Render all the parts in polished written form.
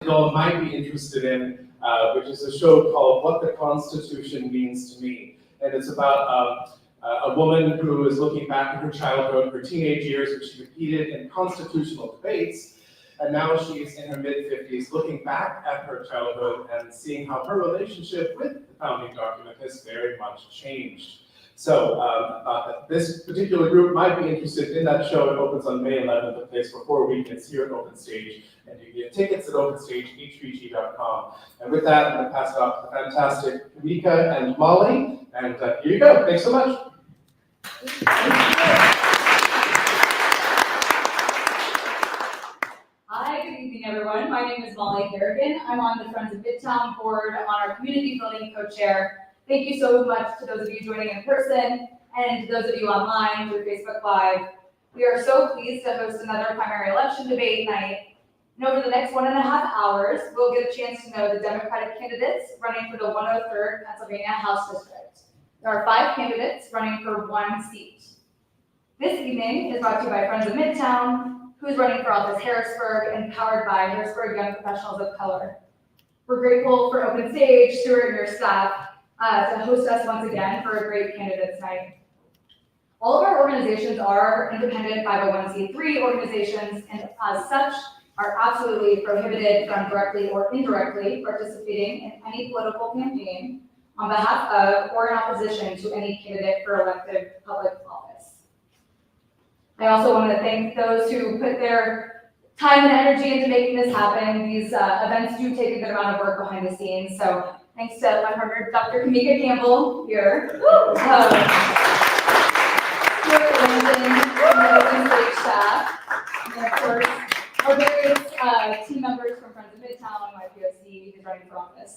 you all might be interested in, which is a show called What the Constitution Means to Me. And it's about a woman who is looking back at her childhood, her teenage years, which she competed in constitutional debates. And now she's in her mid-50s, looking back at her childhood and seeing how her relationship with the founding document has very much changed. So this particular group might be interested in that show. It opens on May 11th. It plays for 4 weekends here at Open Stage. And you can get tickets at OpenStage.com. And with that, I'm going to pass it off to the fantastic Kamika and Molly. And here you go. Thanks so much. Hi, good evening, everyone. My name is Molly Kerrigan. I'm on the Friends of Midtown board. I'm on our community building co-chair. Thank you so much to those of you joining in person and to those of you online through Facebook Live. We are so pleased to host another primary election debate night. And over the next 1.5 hours, we'll get a chance to know the Democratic candidates running for the 103rd Pennsylvania House District. There are 5 candidates running for 1 seat. This evening is brought to you by Friends of Midtown, who's running for office Harrisburg, and powered by Harrisburg Young Professionals of Color. We're grateful for Open Stage, Stuart, and your staff to host us once again for a great candidates night. All of our organizations are independent 501c3 organizations, and as such, are absolutely prohibited from directly or indirectly participating in any political campaign on behalf of or in opposition to any candidate for elective public office. I also want to thank those who put their time and energy into making this happen. These events do take a good amount of work behind the scenes, so thanks to my partner, Dr. Kamika Campbell here. Stuart Landon, and the Open Stage staff, and of course, our various team members from Friends of Midtown and YPOC who's running for office.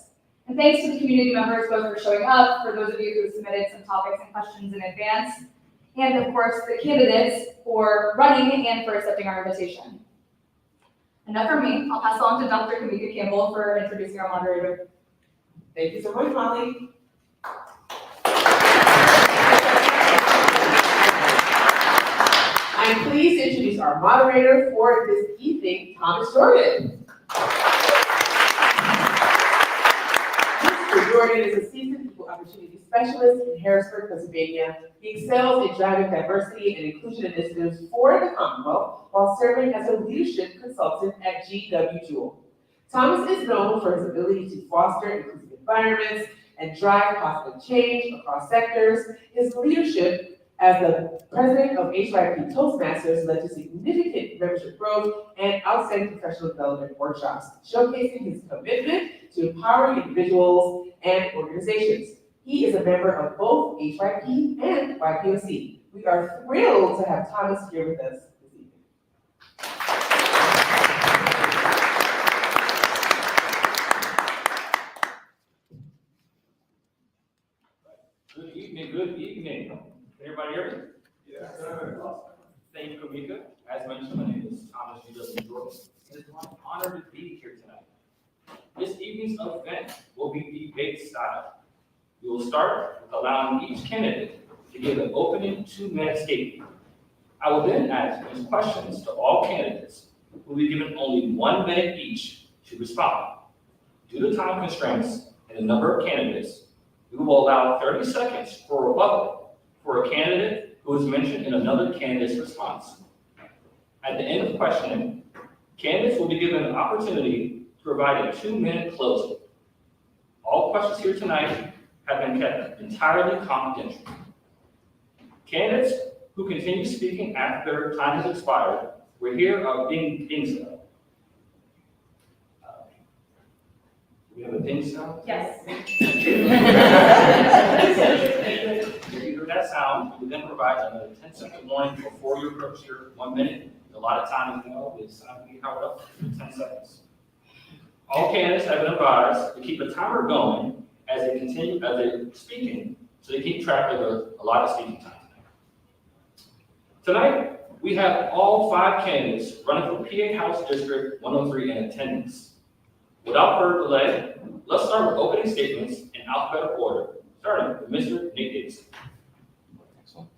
And thanks to the community members both for showing up, for those of you who submitted some topics and questions in advance, and of course the candidates for running and for accepting our invitation. Enough from me. I'll pass on to Dr. Kamika Campbell for introducing our moderator. Thank you so much, Molly. I'm pleased to introduce our moderator for this evening, Thomas Jordan. Mr. Jordan is a seasoned equal opportunity specialist in Harrisburg, Pennsylvania. He excels in driving diversity and inclusion initiatives for the Commonwealth while serving as a leadership consultant at GW Jewell. Thomas is known for his ability to foster inclusive environments and drive positive change across sectors. His leadership as the president of HYP Toastmasters led to significant membership growth and outstanding professional development workshops, showcasing his commitment to empowering individuals and organizations. He is a member of both HYP and YPOC. We are thrilled to have Thomas here with us this evening. Good evening, good evening. Can everybody hear me? Yes, sir. Thank you, Kamika. As mentioned, my name is Thomas G.W. Jordan. It is my honor to be here tonight. This evening's event will be debate style. We will start with allowing each candidate to give an opening 2-minute statement. I will then ask these questions to all candidates, who will be given only 1 minute each to respond. Due to time constraints and the number of candidates, we will allow 30 seconds for rebuttal for a candidate who is mentioned in another candidate's response. At the end of questioning, candidates will be given an opportunity to provide a 2-minute closing. All questions here tonight have been kept entirely confidential. Candidates who continue speaking after their time has expired will hear of ding so. We have a ding so? Yes. If you hear that sound, we will then provide another 10-second warning before you approach your 1 minute. A lot of time, as you know, it's time to be powered up for 10 seconds. All candidates have been advised to keep a timer going as they continue, as they're speaking, so they keep track of their allotted speaking time. Tonight, we have all 5 candidates running for PA House District 103 in attendance. Without further delay, let's start with opening statements in alphabetical order, starting with Mr. Nate Davidson. Excellent.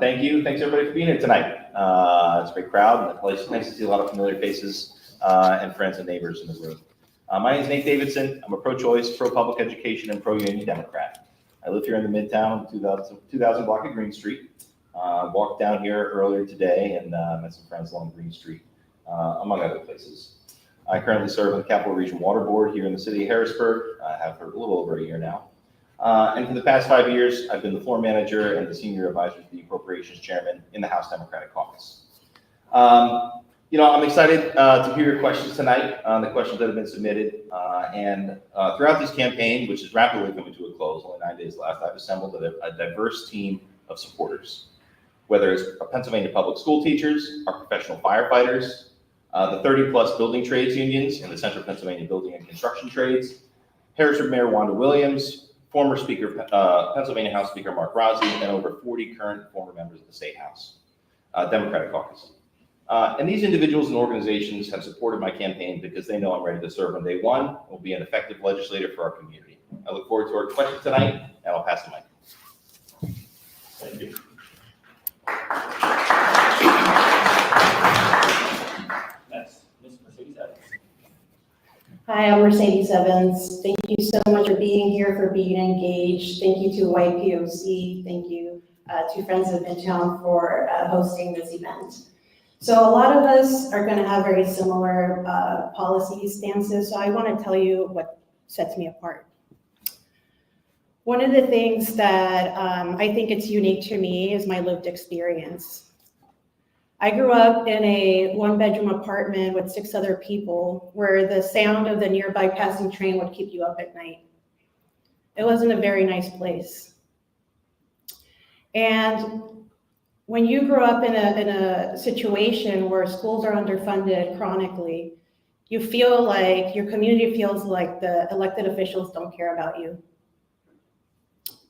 Thank you. Thanks everybody for being here tonight. It's a great crowd and the place. Nice to see a lot of familiar faces and friends and neighbors in the room. My name is Nate Davidson. I'm a pro-choice, pro-public education, and pro-union Democrat. I live here in the Midtown 2000 block of Green Street. Walked down here earlier today and met some friends along Green Street, among other places. I currently serve on the Capital Region Water Board here in the city of Harrisburg. I have for a little over a year now. And for the past 5 years, I've been the floor manager and the senior advisor to the appropriations chairman in the House Democratic Caucus. I'm excited to hear your questions tonight on the questions that have been submitted. And throughout this campaign, which is rapidly coming to a close, only 9 days left, I've assembled a diverse team of supporters. Whether it's our Pennsylvania public school teachers, our professional firefighters, the 30-plus building trades unions in the Central Pennsylvania Building and Construction Trades, Harrisburg Mayor Wanda Williams, former Speaker, Pennsylvania House Speaker Mark Rossi, and over 40 current and former members of the State House, Democratic Caucus. And these individuals and organizations have supported my campaign because they know I'm ready to serve on day one and will be an effective legislator for our community. I look forward to our questions tonight, and I'll pass the mic. Thank you. Next, Ms. Mercedes Evans. Hi, I'm Mercedes Evans. Thank you so much for being here, for being engaged. Thank you to YPOC. Thank you to Friends of Midtown for hosting this event. So a lot of us are going to have very similar policy stances. So I want to tell you what sets me apart. One of the things that I think it's unique to me is my lived experience. I grew up in a one-bedroom apartment with 6 other people where the sound of the nearby passing train would keep you up at night. It wasn't a very nice place. And when you grow up in a situation where schools are underfunded chronically, you feel like your community feels like the elected officials don't care about you.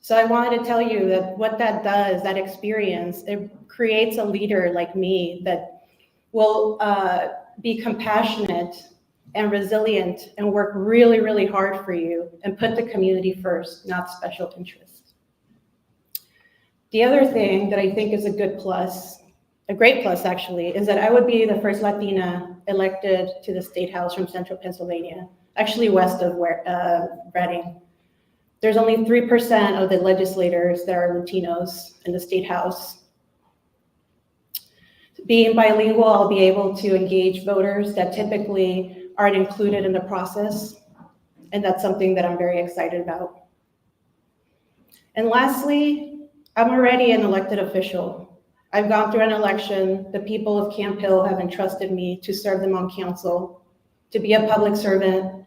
So I wanted to tell you that what that does, that experience, it creates a leader like me that will be compassionate and resilient and work really, really hard for you and put the community first, not special interests. The other thing that I think is a good plus, a great plus actually, is that I would be the first Latina elected to the State House from Central Pennsylvania, actually west of Reading. There's only 3% of the legislators that are Latinos in the State House. Being bilingual, I'll be able to engage voters that typically aren't included in the process, and that's something that I'm very excited about. And lastly, I'm already an elected official. I've gone through an election. The people of Camp Hill have entrusted me to serve them on council, to be a public servant,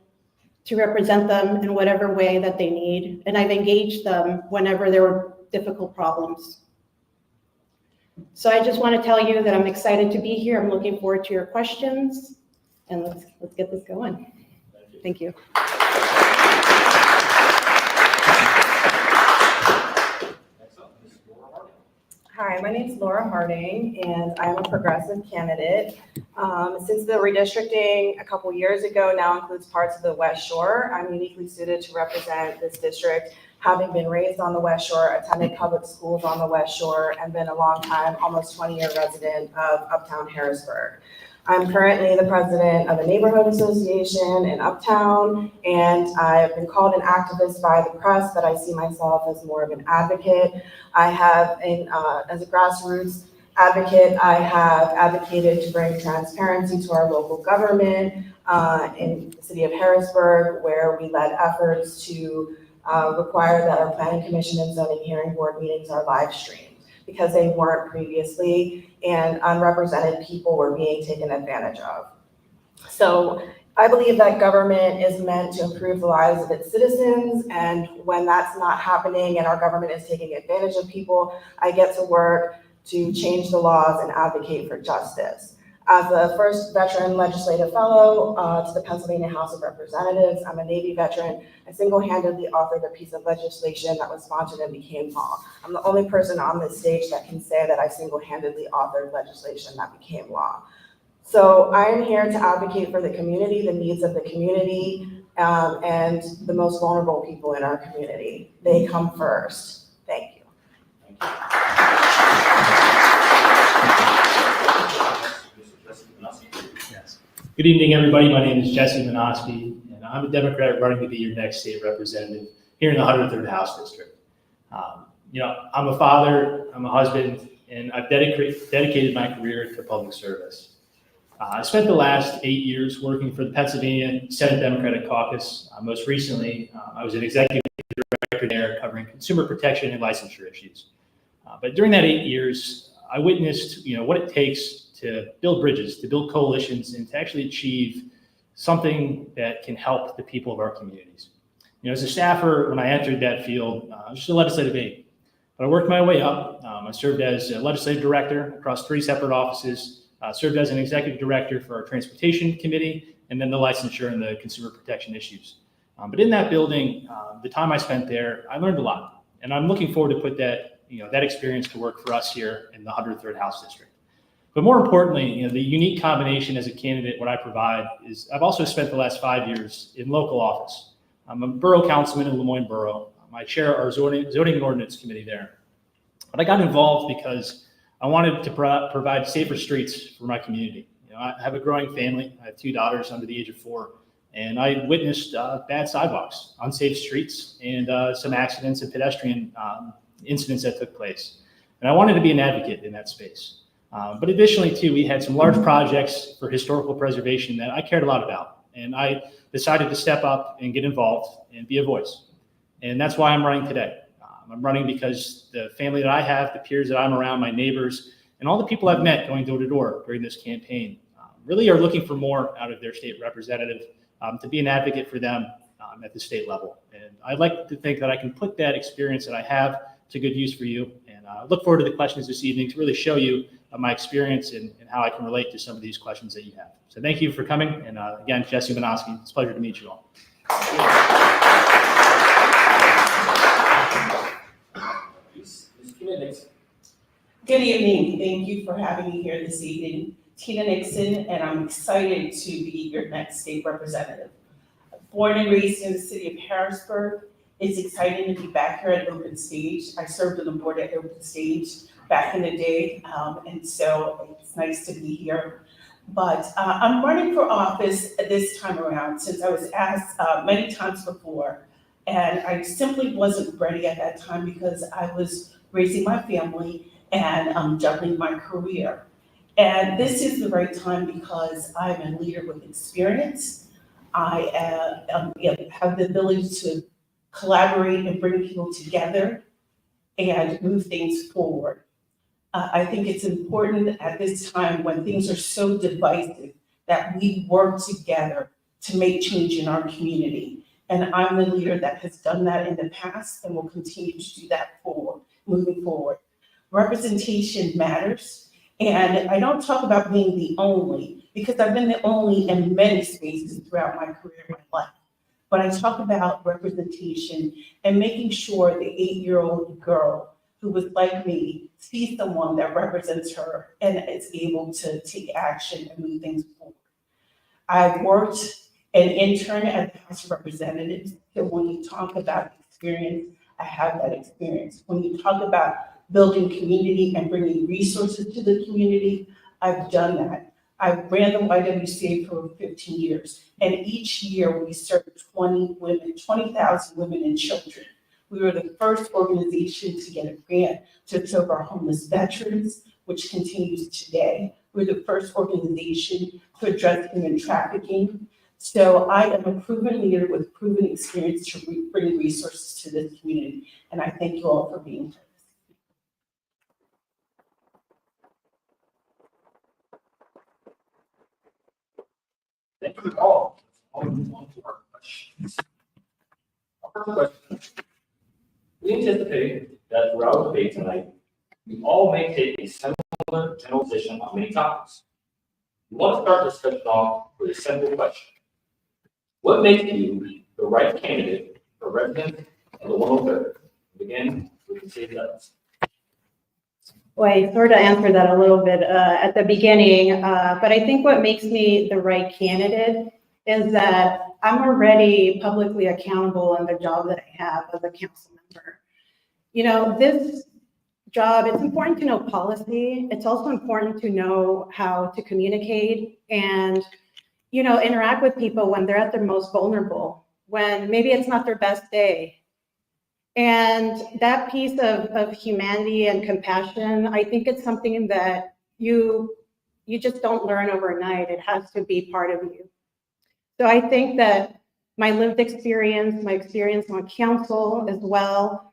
to represent them in whatever way that they need. And I've engaged them whenever there were difficult problems. So I just want to tell you that I'm excited to be here. I'm looking forward to your questions, and let's get this going. Thank you. Hi, my name is Laura Harding, and I'm a progressive candidate. Since the redistricting a couple years ago now includes parts of the West Shore, I'm uniquely suited to represent this district, having been raised on the West Shore, attended public schools on the West Shore, and been a long time, almost 20-year resident of Uptown Harrisburg. I'm currently the president of a neighborhood association in Uptown, and I've been called an activist by the press, but I see myself as more of an advocate. I have, as a grassroots advocate, I have advocated to bring transparency to our local government in the city of Harrisburg, where we led efforts to require that our planning commission and zoning hearing board meetings are live streamed, because they weren't previously, and unrepresented people were being taken advantage of. So I believe that government is meant to improve the lives of its citizens, and when that's not happening and our government is taking advantage of people, I get to work to change the laws and advocate for justice. As the first veteran legislative fellow to the Pennsylvania House of Representatives, I'm a Navy veteran. I single-handedly authored a piece of legislation that was sponsored and became law. I'm the only person on this stage that can say that I single-handedly authored legislation that became law. So I am here to advocate for the community, the needs of the community, and the most vulnerable people in our community. They come first. Thank you. Yes. Good evening, everybody. My name is Jesse Minoski, and I'm a Democrat running to be your next state representative here in the 103rd House District. I'm a father, I'm a husband, and I've dedicated my career to public service. I spent the last 8 years working for the Pennsylvania Senate Democratic Caucus. Most recently, I was an executive director there covering consumer protection and licensure issues. But during that 8 years, I witnessed, what it takes to build bridges, to build coalitions, and to actually achieve something that can help the people of our communities. As a staffer, when I entered that field, I was just a legislative aide. But I worked my way up. I served as a legislative director across 3 separate offices, served as an executive director for our transportation committee, and then the licensure and the consumer protection issues. But in that building, the time I spent there, I learned a lot. And I'm looking forward to put that experience to work for us here in the 103rd House District. But more importantly, the unique combination as a candidate, what I provide is I've also spent the last 5 years in local office. I'm a borough councilman in Lemoyne Borough. I chair our zoning and ordinance committee there. But I got involved because I wanted to provide safer streets for my community. I have a growing family. I have 2 daughters under the age of 4, and I witnessed bad sidewalks, unsafe streets, and some accidents and pedestrian incidents that took place. And I wanted to be an advocate in that space. But additionally, too, we had some large projects for historical preservation that I cared a lot about. And I decided to step up and get involved and be a voice. And that's why I'm running today. I'm running because the family that I have, the peers that I'm around, my neighbors, and all the people I've met going door to door during this campaign really are looking for more out of their state representative to be an advocate for them at the state level. And I'd like to think that I can put that experience that I have to good use for you. And I look forward to the questions this evening to really show you my experience and how I can relate to some of these questions that you have. So thank you for coming. And again, Jesse Minoski, it's a pleasure to meet you all. Good evening. Thank you for having me here this evening. Tina Nixon, and I'm excited to be your next state representative. Born and raised in the city of Harrisburg, it's exciting to be back here at Open Stage. I served on the board at Open Stage back in the day, and so it's nice to be here. But I'm running for office this time around since I was asked many times before, and I simply wasn't ready at that time because I was raising my family and juggling my career. And this is the right time because I'm a leader with experience. I have the ability to collaborate and bring people together and move things forward. I think it's important at this time when things are so divisive that we work together to make change in our community. And I'm the leader that has done that in the past and will continue to do that moving forward. Representation matters. And I don't talk about being the only, because I've been the only in many spaces throughout my career and my life. But I talk about representation and making sure the 8-year-old girl who was like me sees someone that represents her and is able to take action and move things forward. I've worked an intern at the House of Representatives, so when you talk about experience, I have that experience. When you talk about building community and bringing resources to the community, I've done that. I ran the YWCA for 15 years, and each year we served 20,000 women and children. We were the first organization to get a grant to serve our homeless veterans, which continues today. We're the first organization to address human trafficking. So I am a proven leader with proven experience to bring resources to this community, and I thank you all for being here. Thank you for the call. I'll move on to our questions. Our first question. We anticipate that throughout the debate tonight, we all may take a similar general position on many topics. We want to start this discussion off with a simple question. What makes you the right candidate for resident of the 103rd? Begin with the city letters. Well, I sort of answered that a little bit at the beginning, but I think what makes me the right candidate is that I'm already publicly accountable in the job that I have as a council member. This job, it's important to know policy. It's also important to know how to communicate. And, interact with people when they're at their most vulnerable, when maybe it's not their best day. And that piece of humanity and compassion, I think it's something that you just don't learn overnight. It has to be part of you. So I think that my lived experience, my experience on council as well,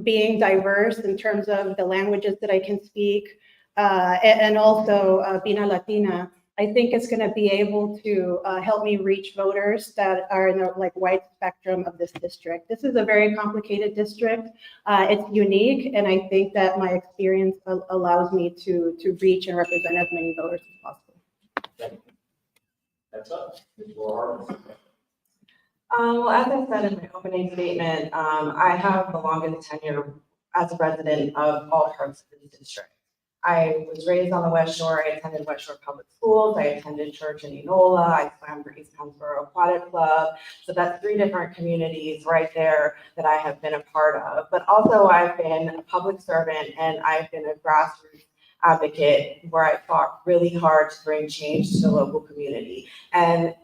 being diverse in terms of the languages that I can speak, and also being a Latina, I think it's going to be able to help me reach voters that are in the wide spectrum of this district. This is a very complicated district. It's unique, and I think that my experience allows me to reach and represent as many voters as possible. Thank you. Next up, Laura Hartman. Well, as I said in my opening statement, I have the longest tenure as a resident of all parts of the district. I was raised on the West Shore. I attended West Shore Public Schools. I attended church in Enola. I swam for East Pennsboro Aquatic Club. So that's 3 different communities right there that I have been a part of. But also I've been a public servant and I've been a grassroots advocate where I fought really hard to bring change to the local community. And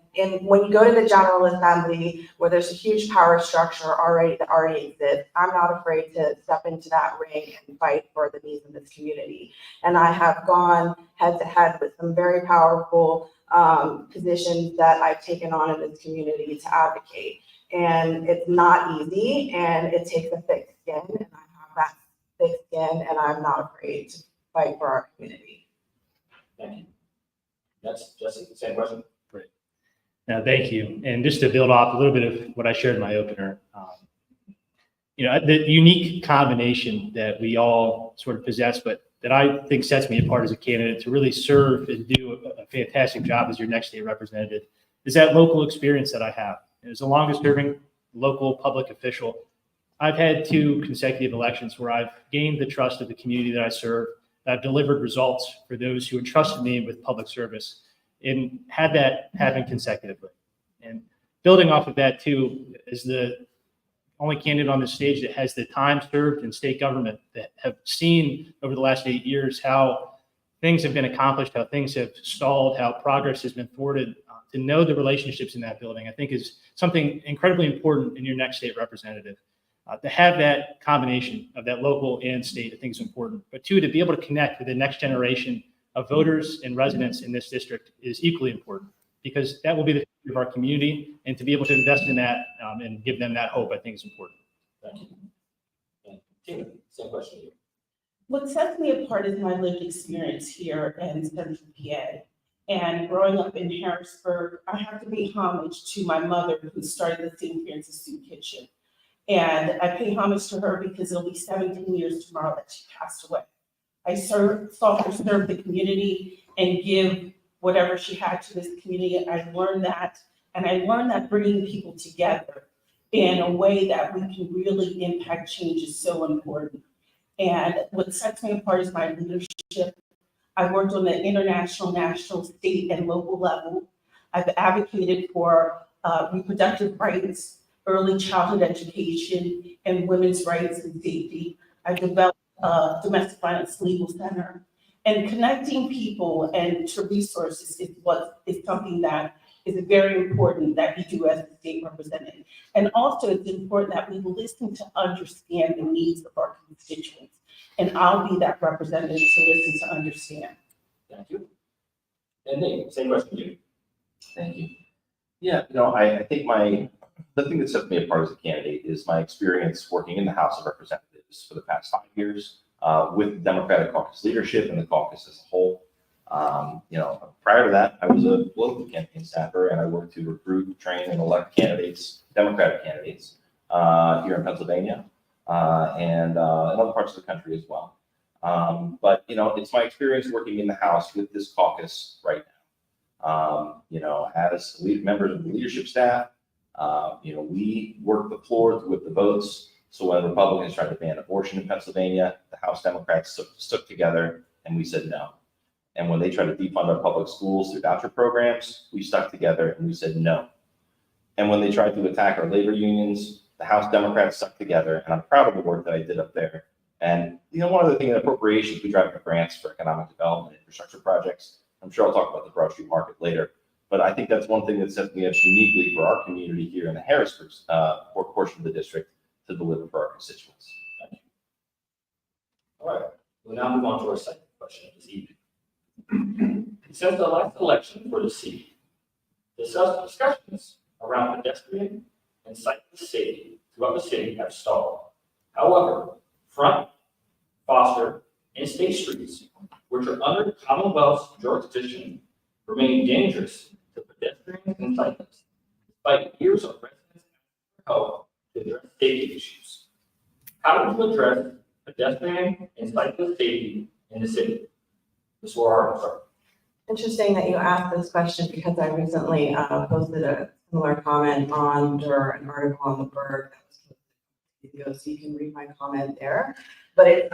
when you go to the General Assembly, where there's a huge power structure that already exists, I'm not afraid to step into that ring and fight for the needs of this community. And I have gone head to head with some very powerful positions that I've taken on in this community to advocate. And it's not easy, and it takes a thick skin, and I have that thick skin, and I'm not afraid to fight for our community. Thank you. Next, Jesse, same question. Thank you. And just to build off a little bit of what I shared in my opener, the unique combination that we all sort of possess, but that I think sets me apart as a candidate to really serve and do a fantastic job as your next state representative is that local experience that I have. As the longest serving local public official, I've had 2 consecutive elections where I've gained the trust of the community that I serve. I've delivered results for those who entrusted me with public service, and had that happen consecutively. And building off of that too, is the only candidate on the stage that has the time served in state government that have seen over the last 8 years how things have been accomplished, how things have stalled, how progress has been thwarted. To know the relationships in that building, I think is something incredibly important in your next state representative. To have that combination of that local and state, I think is important. But 2, to be able to connect with the next generation of voters and residents in this district is equally important, because that will be the future of our community, and to be able to invest in that and give them that hope, I think is important. Thank you. And Tina, same question to you. What sets me apart is my lived experience here in Central PA. And growing up in Harrisburg, I have to pay homage to my mother, who started the St. Francis Soup Kitchen. And I pay homage to her because it'll be 17 years tomorrow that she passed away. I saw her serve the community and give whatever she had to this community. I learned that, and I learned that bringing people together in a way that we can really impact change is so important. And what sets me apart is my leadership. I've worked on the international, national, state, and local level. I've advocated for reproductive rights, early childhood education, and women's rights and safety. I've developed a domestic violence legal center. And connecting people and to resources is something that is very important that we do as a state representative. And also it's important that we listen to understand the needs of our constituents. And I'll be that representative to listen to understand. Thank you. And Nate, same question to you. Thank you. Yeah, I think the thing that sets me apart as a candidate is my experience working in the House of Representatives for the past 5 years with the Democratic Caucus leadership and the caucus as a whole. Prior to that, I was a political campaign staffer, and I worked to recruit, train, and elect candidates, Democratic candidates, here in Pennsylvania and in other parts of the country as well. But it's my experience working in the House with this caucus right now. As members of the leadership staff, we work the floor with the votes. So when Republicans tried to ban abortion in Pennsylvania, the House Democrats stuck together and we said no. And when they tried to defund our public schools through voucher programs, we stuck together and we said no. And when they tried to attack our labor unions, the House Democrats stuck together, and I'm proud of the work that I did up there. And one other thing in appropriations, we drive grants for economic development, infrastructure projects, I'm sure I'll talk about the Broad Street Market later, but I think that's one thing that sets me up uniquely for our community here in the Harrisburg portion of the district to deliver for our constituents. All right, we'll now move on to our second question of this evening. Since the last election for the city, discussions around pedestrian and cyclist safety throughout the city have stalled. However, Front, Foster, and State Streets, which are under Commonwealth's jurisdiction, remain dangerous to pedestrians and cyclists, despite years of residents' help to address safety issues. How would you address pedestrian and cyclist safety in the city? Ms. Warren, sorry. Interesting that you asked this question because I recently posted a similar comment under an article on the Bird that was posted ago, so you can read my comment there. But it's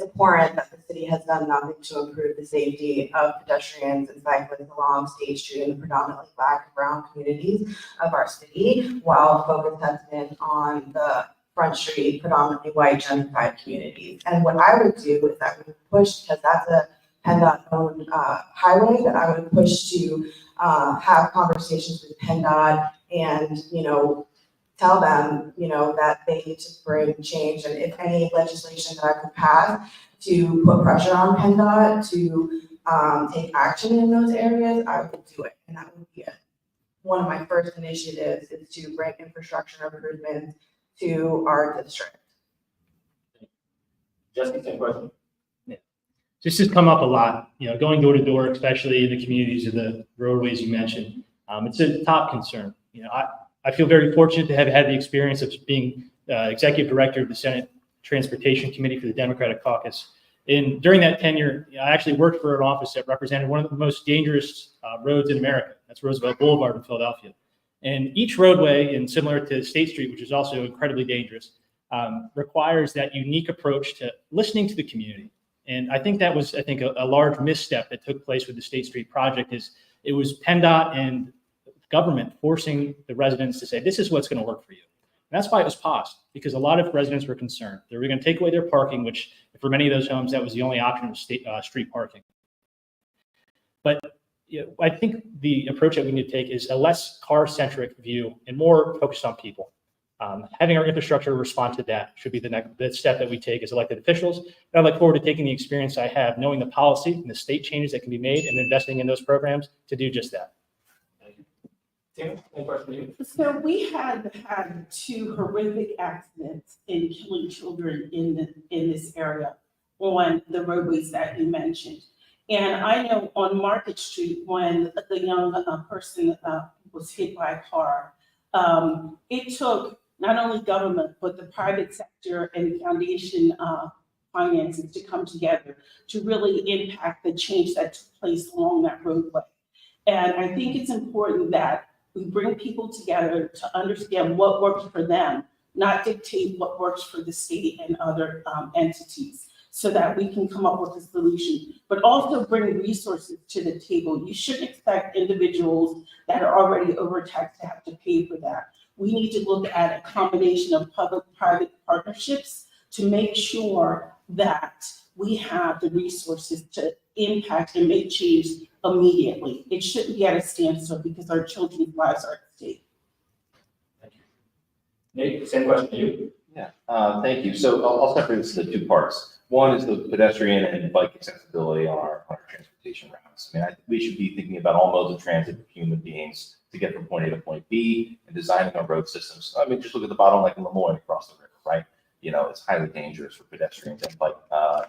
abhorrent that the city has done nothing to improve the safety of pedestrians and cyclists along State Street in the predominantly Black and brown communities of our city, while focus has been on the Front Street, predominantly white gentrified communities. And what I would do is I would push, because that's a PennDOT-owned highway, that I would push to have conversations with PennDOT and, tell them, that they need to bring change. And if any legislation that I could pass to put pressure on PennDOT to take action in those areas, I would do it. And that would be one of my first initiatives is to bring infrastructure improvements to our district. Jesse, same question. This has come up a lot, going door to door, especially in the communities of the roadways you mentioned. It's a top concern. I feel very fortunate to have had the experience of being executive director of the Senate Transportation Committee for the Democratic Caucus. And during that tenure, I actually worked for an office that represented one of the most dangerous roads in America. That's Roosevelt Boulevard in Philadelphia. And each roadway, and similar to State Street, which is also incredibly dangerous, requires that unique approach to listening to the community. And I think that was, a large misstep that took place with the State Street project is it was PennDOT and government forcing the residents to say, this is what's going to work for you. And that's why it was paused, because a lot of residents were concerned. They were going to take away their parking, which for many of those homes, that was the only option was street parking. But I think the approach that we need to take is a less car-centric view and more focused on people. Having our infrastructure respond to that should be the next step that we take as elected officials. And I look forward to taking the experience I have, knowing the policy and the state changes that can be made and investing in those programs to do just that. Thank you. Tim, any question for you? So we had 2 horrific accidents in killing children in this area on the roadways that you mentioned. And I know on Market Street, when the young person was hit by a car, it took not only government, but the private sector and foundation finances to come together to really impact the change that took place along that roadway. And I think it's important that we bring people together to understand what works for them, not dictate what works for the state and other entities, so that we can come up with a solution, but also bring resources to the table. You shouldn't expect individuals that are already overtaxed to have to pay for that. We need to look at a combination of public-private partnerships to make sure that we have the resources to impact and make change immediately. It shouldn't be at a standstill because our children's lives are at stake. Thank you. Nate, same question to you. Yeah, thank you. So I'll separate this into 2 parts. One is the pedestrian and bike accessibility on our transportation routes. We should be thinking about all modes of transit for human beings to get from point A to point B and designing our road systems. Just look at the bottleneck in Lemoyne across the river, right? It's highly dangerous for pedestrians and bike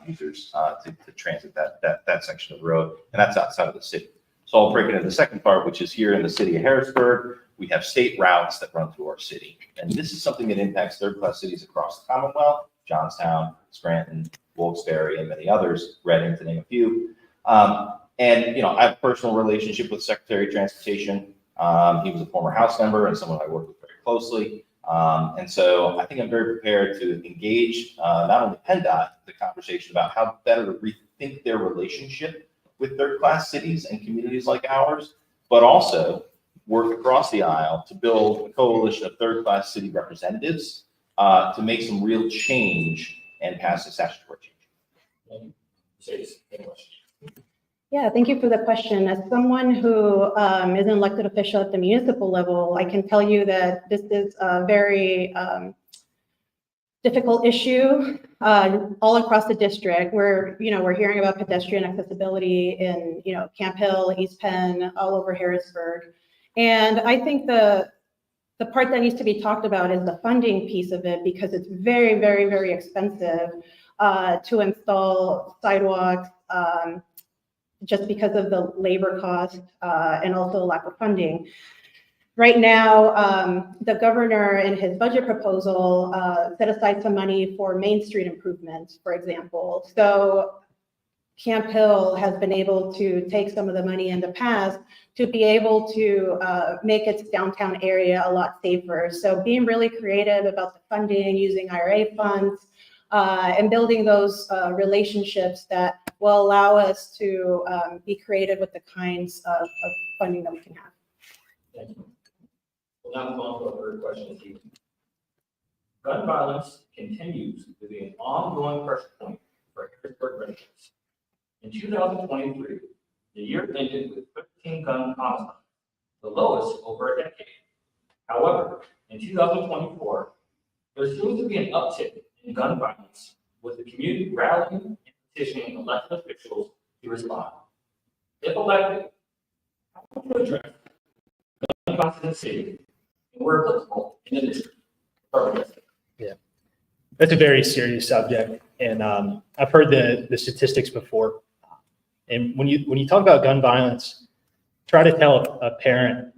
users to transit that section of the road, and that's outside of the city. So I'll break it into the second part, which is here in the city of Harrisburg. We have state routes that run through our city, and this is something that impacts third-class cities across the Commonwealth: Johnstown, Scranton, Wilkes-Barre, and many others, Reading, to name a few. I have a personal relationship with Secretary of Transportation. He was a former House member and someone I worked with very closely. And so I think I'm very prepared to engage not only PennDOT, the conversation about how better to rethink their relationship with third-class cities and communities like ours, but also work across the aisle to build a coalition of third-class city representatives to make some real change and pass a statutory change. Yeah, thank you for the question. As someone who is an elected official at the municipal level, I can tell you that this is a very difficult issue all across the district. We're hearing about pedestrian accessibility in, Camp Hill, East Penn, all over Harrisburg. And I think the part that needs to be talked about is the funding piece of it, because it's very, very, very expensive to install sidewalks, just because of the labor cost and also lack of funding. Right now, the governor in his budget proposal set aside some money for Main Street improvements, for example. So Camp Hill has been able to take some of the money in the past to be able to make its downtown area a lot safer. So being really creative about the funding, using IRA funds, and building those relationships that will allow us to be creative with the kinds of funding that we can have. Thank you. We'll now move on to our third question this evening. Gun violence continues to be an ongoing pressure point for Harrisburg residents. In 2023, the year ended with 13 gun homicides, the lowest over a decade. However, in 2024, there seems to be an uptick in gun violence, with the community rallying and petitioning elected officials to respond. If elected, how would you address gun violence in the city and where applicable in the district? Yeah, that's a very serious subject, and I've heard the statistics before. And when you talk about gun violence, try to tell a parent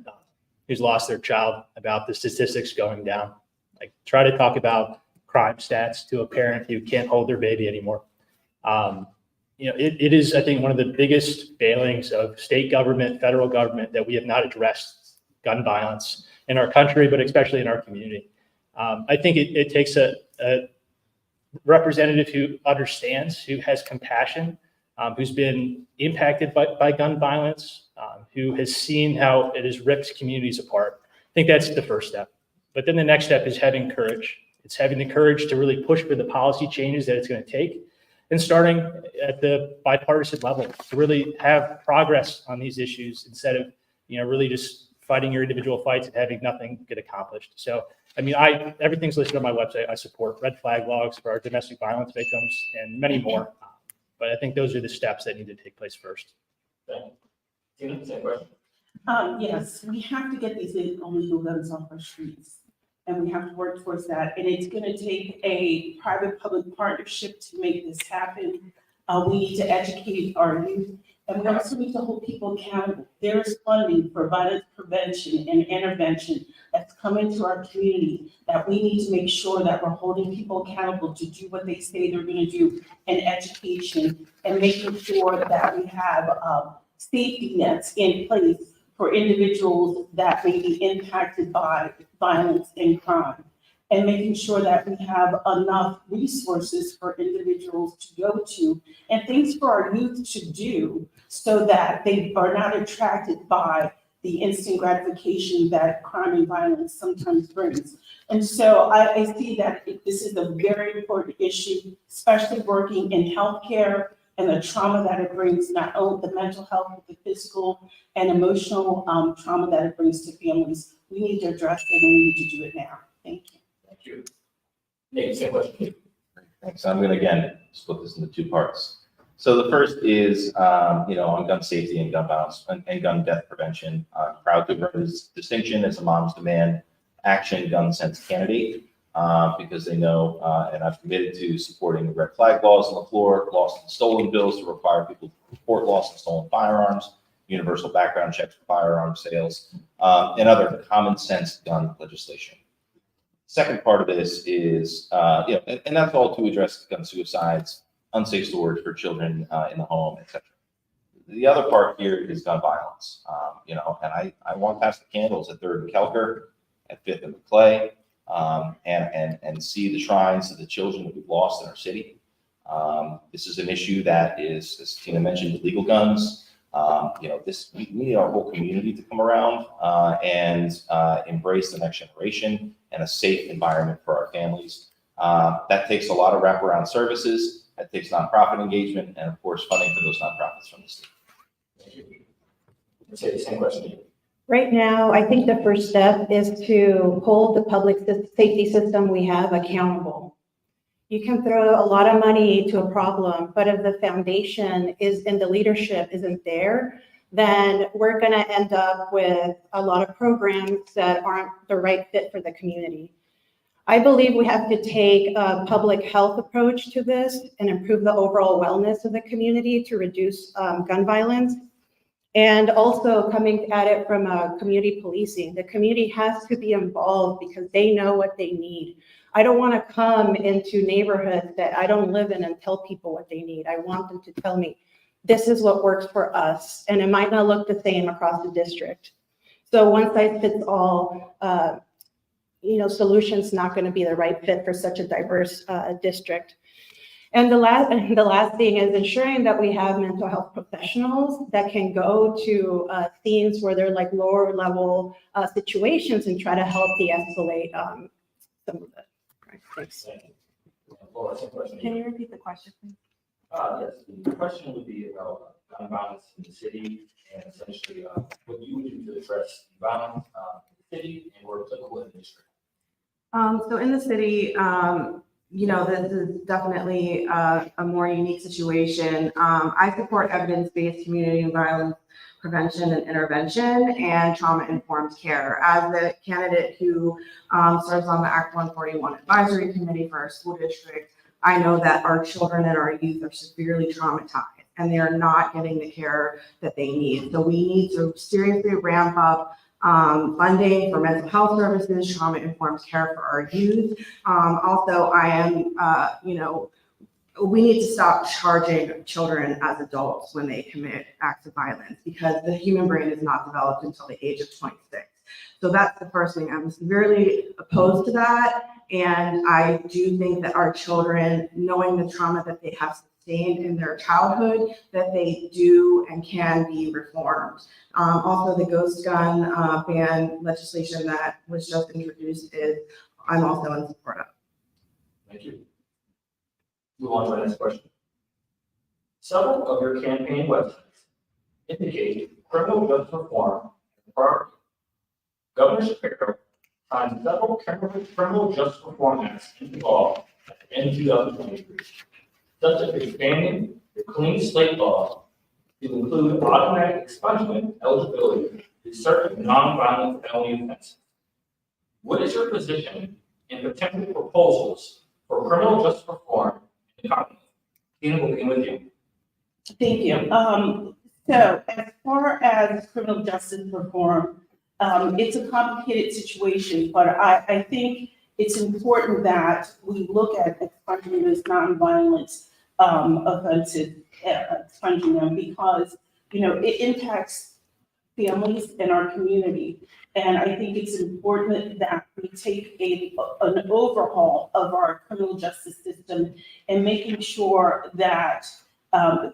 who's lost their child about the statistics going down. Like, try to talk about crime stats to a parent who can't hold their baby anymore. It is, I think, one of the biggest failings of state government, federal government, that we have not addressed gun violence in our country, but especially in our community. I think it takes a representative who understands, who has compassion, who's been impacted by gun violence, who has seen how it has ripped communities apart. I think that's the first step. But then the next step is having courage. It's having the courage to really push for the policy changes that it's going to take, and starting at the bipartisan level to really have progress on these issues instead of, really just fighting your individual fights and having nothing get accomplished. So, everything's listed on my website. I support red flag laws for our domestic violence victims and many more. But I think those are the steps that need to take place first. Thank you. Tina, same question. Yes, we have to get these illegal guns off our streets, and we have to work towards that. And it's going to take a private-public partnership to make this happen. We need to educate our youth, and we also need to hold people accountable. There is funding for violence prevention and intervention that's coming to our community that we need to make sure that we're holding people accountable to do what they say they're going to do, and education, and making sure that we have safety nets in place for individuals that may be impacted by violence and crime, and making sure that we have enough resources for individuals to go to and things for our youth to do so that they are not attracted by the instant gratification that crime and violence sometimes brings. And so I see that this is a very important issue, especially working in healthcare and the trauma that it brings, not only the mental health, but the physical and emotional trauma that it brings to families. We need to address it, and we need to do it now. Thank you. Thank you. Nate, same question. Thanks. I'm going to, again, split this into two parts. So the first is, on gun safety and gun violence and gun death prevention. I'm proud to bring this distinction as a Moms Demand Action Gun Sense candidate, because they know, and I've committed to supporting red flag laws on the floor, lost and stolen bills to require people to report lost and stolen firearms, universal background checks for firearm sales, and other common sense gun legislation. Second part of this is, and that's all to address gun suicides, unsafe storage for children in the home, etc. The other part here is gun violence. And I walk past the candles at 3rd and Kelker, at 5th and Clay, and see the shrines of the children that we've lost in our city. This is an issue that is, as Tina mentioned, illegal guns. We need our whole community to come around and embrace the next generation and a safe environment for our families. That takes a lot of wraparound services. That takes nonprofit engagement and, of course, funding for those nonprofits from the state. Thank you. Say the same question to you. Right now, I think the first step is to hold the public safety system we have accountable. You can throw a lot of money to a problem, but if the foundation is and the leadership isn't there, then we're going to end up with a lot of programs that aren't the right fit for the community. I believe we have to take a public health approach to this and improve the overall wellness of the community to reduce gun violence. And also coming at it from community policing. The community has to be involved because they know what they need. I don't want to come into neighborhoods that I don't live in and tell people what they need. I want them to tell me, this is what works for us. And it might not look the same across the district. So one size fits all, solution's not going to be the right fit for such a diverse district. And the last thing is ensuring that we have mental health professionals that can go to scenes where they're like lower level situations and try to help de-escalate some of it. Thanks. Thank you. Laura, same question to Can you. you repeat the question, please? Yes, the question would be about gun violence in the city and essentially what you would do to address violence in the city and where applicable in the district. So in the city, this is definitely a more unique situation. I support evidence-based community and violence prevention and intervention and trauma-informed care. As the candidate who serves on the Act 141 Advisory Committee for our school district, I know that our children and our youth are severely traumatized and they are not getting the care that they need. So we need to seriously ramp up funding for mental health services, trauma-informed care for our youth. Also, I am, we need to stop charging children as adults when they commit acts of violence because the human brain is not developed until the age of 26. So that's the first thing. I'm severely opposed to that. And I do think that our children, knowing the trauma that they have sustained in their childhood, that they do and can be reformed. Also, the ghost gun ban legislation that was just introduced I'm also in support of. Thank you. Move on to the next question. Several of your campaign websites indicate criminal justice reform as a priority. Governor Shapiro signed several criminal justice reform acts into law in 2023, such as expanding the clean slate law to include automatic expungement eligibility to certain nonviolent felony offenses. What is your position in potential proposals for criminal justice reform in the Commonwealth? Tina, we'll begin with you. Thank you. So as far as criminal justice reform, it's a complicated situation, but I think it's important that we look at expunging those nonviolent offenses, expunging them because, it impacts families in our community. And I think it's important that we take an overhaul of our criminal justice system and making sure that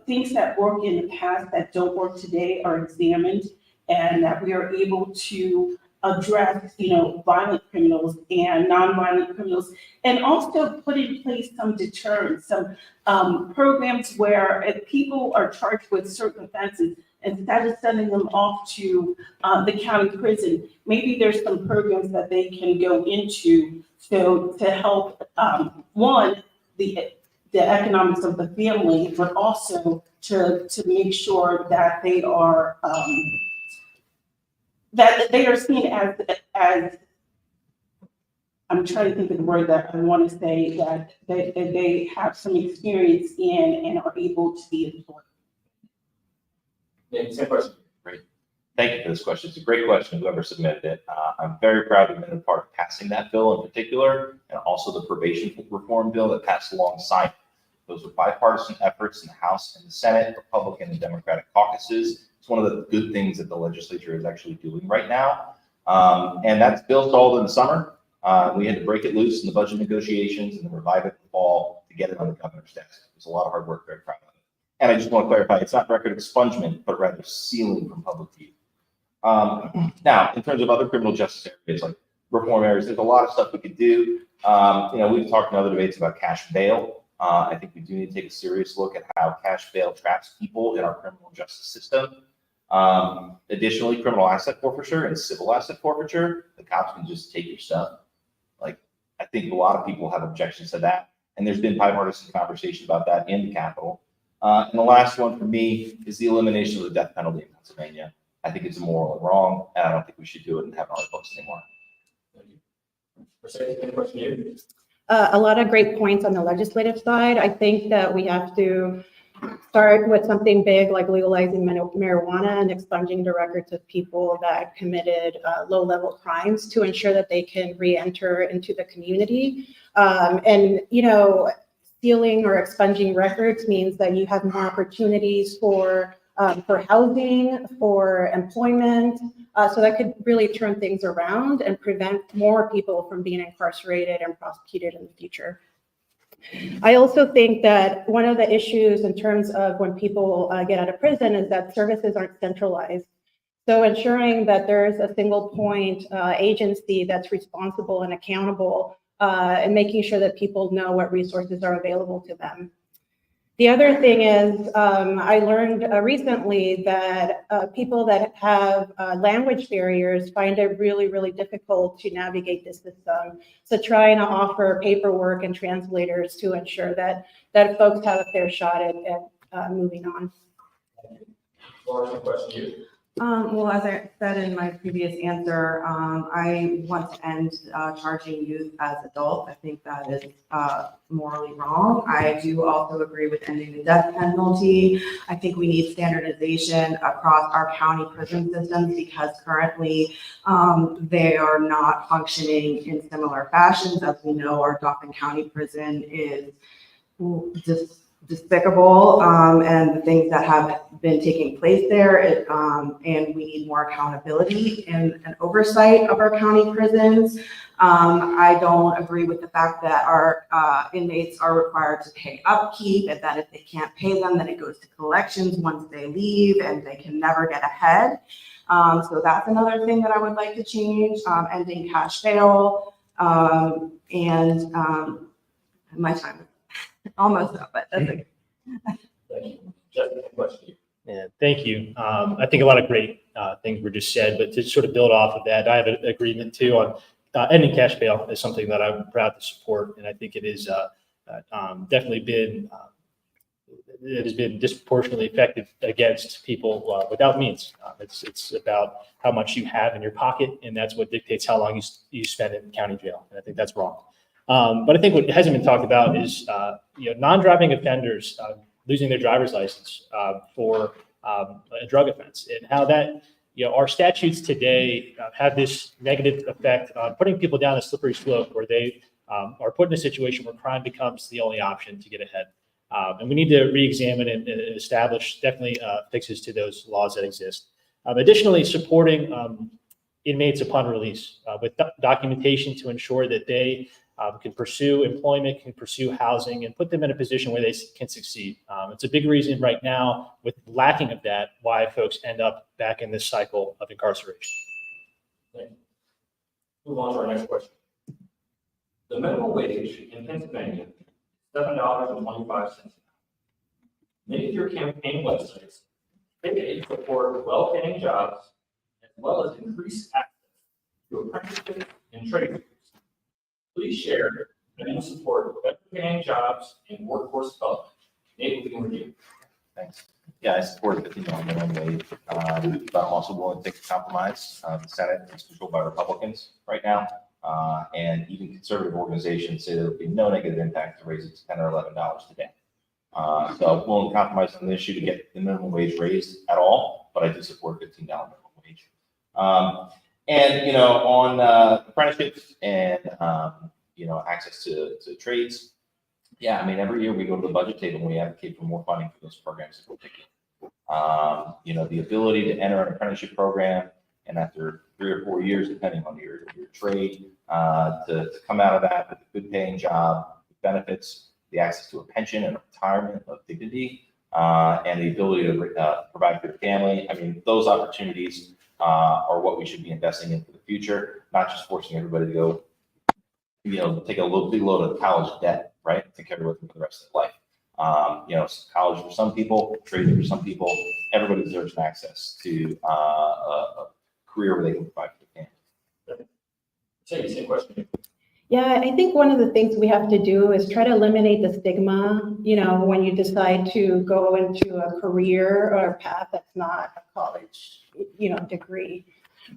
things that work in the past that don't work today are examined and that we are able to address, violent criminals and nonviolent criminals, and also put in place some deterrents, some programs where if people are charged with certain offenses, instead of sending them off to the county prison, maybe there's some programs that they can go into to help, one, the economics of the family, but also to make sure that they are seen as I'm trying to think of the word that I want to say, that they have some experience in and are able to be employed. Yeah, same question. Great. Thank you for this question. It's a great question, whoever submitted it. I'm very proud to have been a part of passing that bill in particular, and also the probation reform bill that passed alongside. Those were bipartisan efforts in the House and the Senate, Republican and Democratic caucuses. It's one of the good things that the legislature is actually doing right now. And that bill stalled in the summer. We had to break it loose in the budget negotiations and then revive it in the fall to get it on the governor's desk. It was a lot of hard work, very proud of it. And I just want to clarify, it's not record expungement, but rather sealing from public view. Now, in terms of other criminal justice areas, like reform areas, there's a lot of stuff we could do. We've talked in other debates about cash bail. I think we do need to take a serious look at how cash bail traps people in our criminal justice system. Additionally, criminal asset forfeiture and civil asset forfeiture, the cops can just take your stuff. Like, I think a lot of people have objections to that, and there's been bipartisan conversation about that in the Capitol. And the last one for me is the elimination of the death penalty in Pennsylvania. I think it's immoral and wrong, and I don't think we should do it and have it on our books anymore. Mercedes, any question here? A lot of great points on the legislative side. I think that we have to start with something big like legalizing marijuana and expunging the records of people that committed low-level crimes to ensure that they can re-enter into the community. And, you know, stealing or expunging records means that you have more opportunities for housing, for employment. So that could really turn things around and prevent more people from being incarcerated and prosecuted in the future. I also think that one of the issues in terms of when people get out of prison is that services aren't centralized. So ensuring that there's a single point agency that's responsible and accountable and making sure that people know what resources are available to them. The other thing is, I learned recently that people that have language barriers find it really, really difficult to navigate this system. So trying to offer paperwork and translators to ensure that folks have a fair shot at moving on. Laura, any question here? Well, as I said in my previous answer, I want to end charging youth as adults. I think that is morally wrong. I do also agree with ending the death penalty. I think we need standardization across our county prison systems because currently they are not functioning in similar fashions. As we know, our Dauphin County prison is just despicable, and the things that have been taking place there, and we need more accountability and oversight of our county prisons. I don't agree with the fact that our inmates are required to pay upkeep, and that if they can't pay them, then it goes to collections once they leave, and they can never get ahead. So that's another thing that I would like to change, ending cash bail, and my time is almost up, but that's okay. Thank you. Justin, any question here? Yeah, thank you. I think a lot of great things were just said, but to sort of build off of that, I have an agreement too on ending cash bail is something that I'm proud to support, and I think it is definitely been it has been disproportionately effective against people without means. It's about how much you have in your pocket, and that's what dictates how long you spend in county jail, and I think that's wrong. But I think what hasn't been talked about is non-driving offenders losing their driver's license for a drug offense, and how that our statutes today have this negative effect on putting people down a slippery slope where they are put in a situation where crime becomes the only option to get ahead. And we need to re-examine and establish definitely fixes to those laws that exist. Additionally, supporting inmates upon release with documentation to ensure that they can pursue employment, can pursue housing, and put them in a position where they can succeed. It's a big reason right now, with lacking of that, why folks end up back in this cycle of incarceration. Thank you. Move on to our next question. The minimum wage in Pennsylvania is $7.25. Many of your campaign websites say to support well-paying jobs as well as increased access to apprenticeships and trade schools. Please share that you support better-paying jobs and workforce development. Nate, we can review. Thanks. Yeah, I support the minimum wage, but I'm also willing to take a compromise. The Senate is controlled by Republicans right now, and even conservative organizations say there will be no negative impact to raise it to $10 or $11 today. So I'm willing to compromise on the issue to get the minimum wage raised at all, but I do support $15 minimum wage. And on apprenticeships and access to trades. Yeah, I mean, every year we go to the budget table and we advocate for more funding for those programs in particular. The ability to enter an apprenticeship program and after 3 or 4 years, depending on your trade, to come out of that with a good paying job, with benefits, the access to a pension and a retirement of dignity, and the ability to provide for your family. I mean, those opportunities are what we should be investing in for the future, not just forcing everybody to go, take a big load of college debt, right, to carry with them for the rest of their life. College for some people, trade for some people, everybody deserves access to a career where they can provide for their family. Same question. Yeah, I think one of the things we have to do is try to eliminate the stigma, when you decide to go into a career or a path that's not a college, degree.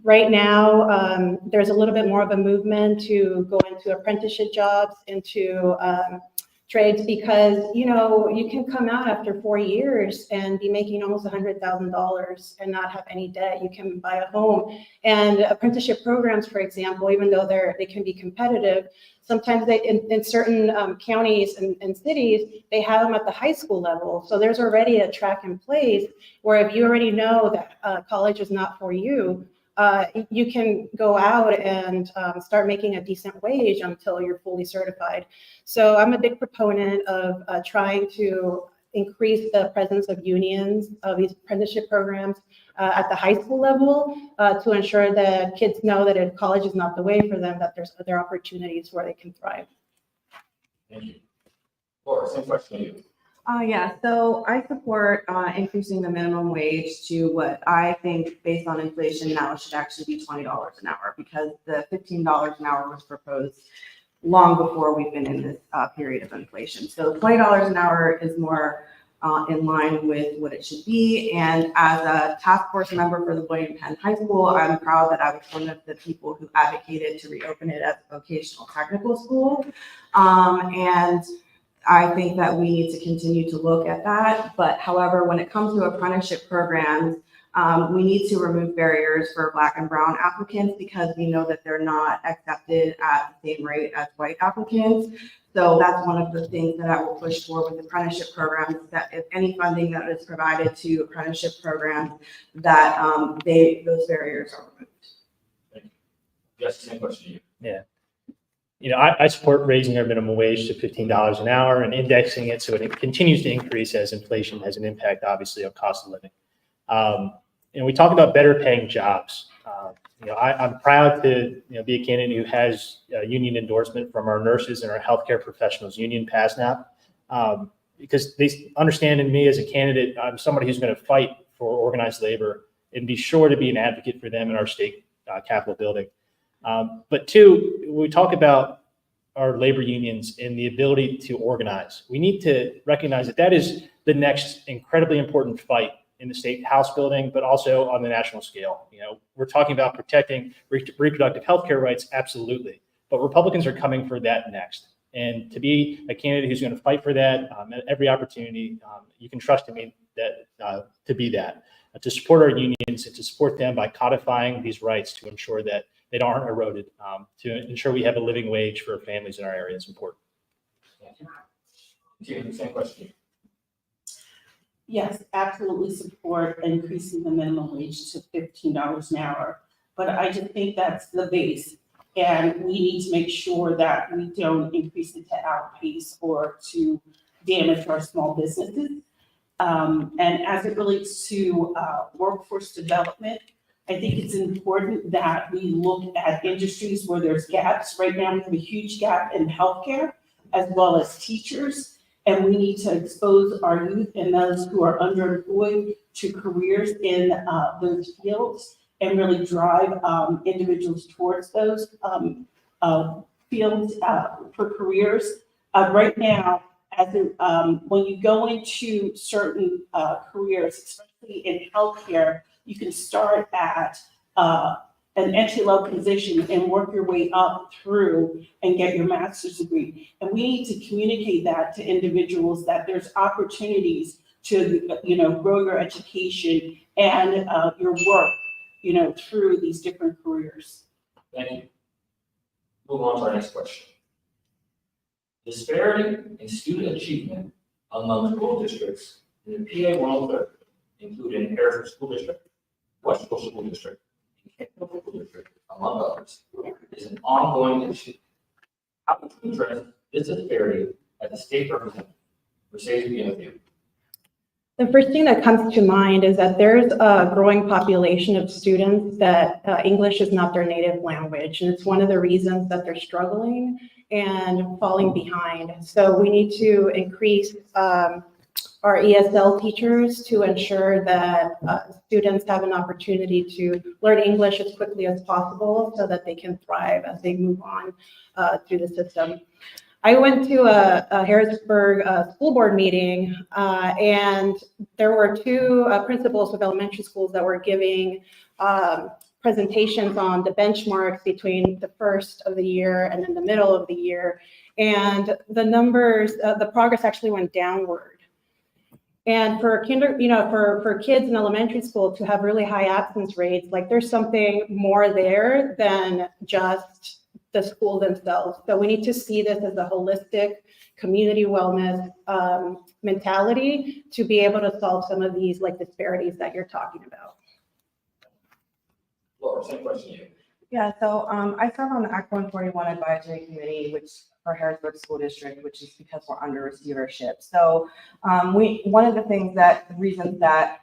Right now, there's a little bit more of a movement to go into apprenticeship jobs, into trades, because, you can come out after 4 years and be making almost $100,000 and not have any debt. You can buy a home. And apprenticeship programs, for example, even though they can be competitive, sometimes in certain counties and cities, they have them at the high school level. So there's already a track in place where if you already know that college is not for you, you can go out and start making a decent wage until you're fully certified. So I'm a big proponent of trying to increase the presence of unions, of these apprenticeship programs at the high school level to ensure that kids know that if college is not the way for them, that there's other opportunities where they can thrive. Thank you. Laura, same question to you. Yeah, so I support increasing the minimum wage to what I think, based on inflation now, should actually be $20 an hour, because the $15 an hour was proposed long before we've been in this period of inflation. So $20 an hour is more in line with what it should be. And as a task force member for the William Penn High School, I'm proud that I was one of the people who advocated to reopen it as a vocational technical school. And I think that we need to continue to look at that. But however, when it comes to apprenticeship programs, we need to remove barriers for Black and brown applicants, because we know that they're not accepted at the same rate as white applicants. So that's one of the things that I will push for with apprenticeship programs, that if any funding that is provided to apprenticeship programs, that those barriers are removed. Thank you. Yes, same question to you. Yeah. I support raising our minimum wage to $15 an hour and indexing it so it continues to increase as inflation has an impact, obviously, on cost of living. And we talk about better paying jobs. I'm proud to be a candidate who has union endorsement from our nurses and our healthcare professionals union, PASNAP, because they understand in me as a candidate, I'm somebody who's going to fight for organized labor and be sure to be an advocate for them in our state Capitol building. But two, we talk about our labor unions and the ability to organize. We need to recognize that is the next incredibly important fight in the state House building, but also on the national scale. We're talking about protecting reproductive health care rights, absolutely. But Republicans are coming for that next. And to be a candidate who's going to fight for that at every opportunity, you can trust in me that to be that, to support our unions and to support them by codifying these rights to ensure that they aren't eroded, to ensure we have a living wage for families in our area is important. Thank you. Same question. Yes, absolutely support increasing the minimum wage to $15 an hour. But I just think that's the base. And we need to make sure that we don't increase it to outpace or to damage our small businesses. And as it relates to workforce development, I think it's important that we look at industries where there's gaps. Right now, we have a huge gap in healthcare as well as teachers. And we need to expose our youth and those who are underemployed to careers in those fields and really drive individuals towards those fields for careers. Right now, when you go into certain careers, especially in healthcare, you can start at an entry-level position and work your way up through and get your master's degree. And we need to communicate that to individuals, that there's opportunities to, grow your education and your work, through these different careers. Thank you. Move on to our next question. Disparity in student achievement among school districts in the PA 103, including Harrisburg School District, West Coast School District, and Campbell School District, among others, is an ongoing issue. How would you address this disparity as a state representative? Mercedes, begin with you. The first thing that comes to mind is that there's a growing population of students that English is not their native language, and it's one of the reasons that they're struggling and falling behind. So we need to increase our ESL teachers to ensure that students have an opportunity to learn English as quickly as possible so that they can thrive as they move on through the system. I went to a Harrisburg school board meeting, and there were two principals of elementary schools that were giving presentations on the benchmarks between the first of the year and then the middle of the year. And the numbers, the progress actually went downward. And for for kids in elementary school to have really high absence rates, like there's something more there than just the school themselves. So we need to see this as a holistic community wellness mentality to be able to solve some of these like disparities that you're talking about. Laura, same question to you. Yeah, so I serve on the Act 141 Advisory Committee, which for Harrisburg School District, which is because we're under receivership. So one of the reasons that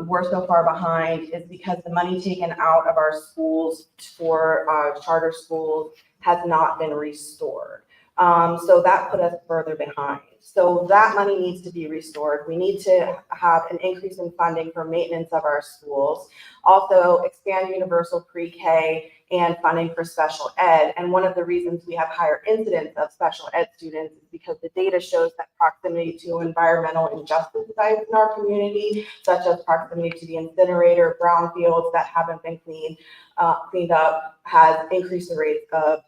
we're so far behind is because the money taken out of our schools for charter schools has not been restored. So that put us further behind. So that money needs to be restored. We need to have an increase in funding for maintenance of our schools. Also expand universal pre-K and funding for special ed. And one of the reasons we have higher incidence of special ed students is because the data shows that proximity to environmental injustice sites in our community, such as proximity to the incinerator, brownfields that haven't been cleaned up, has increased the rates of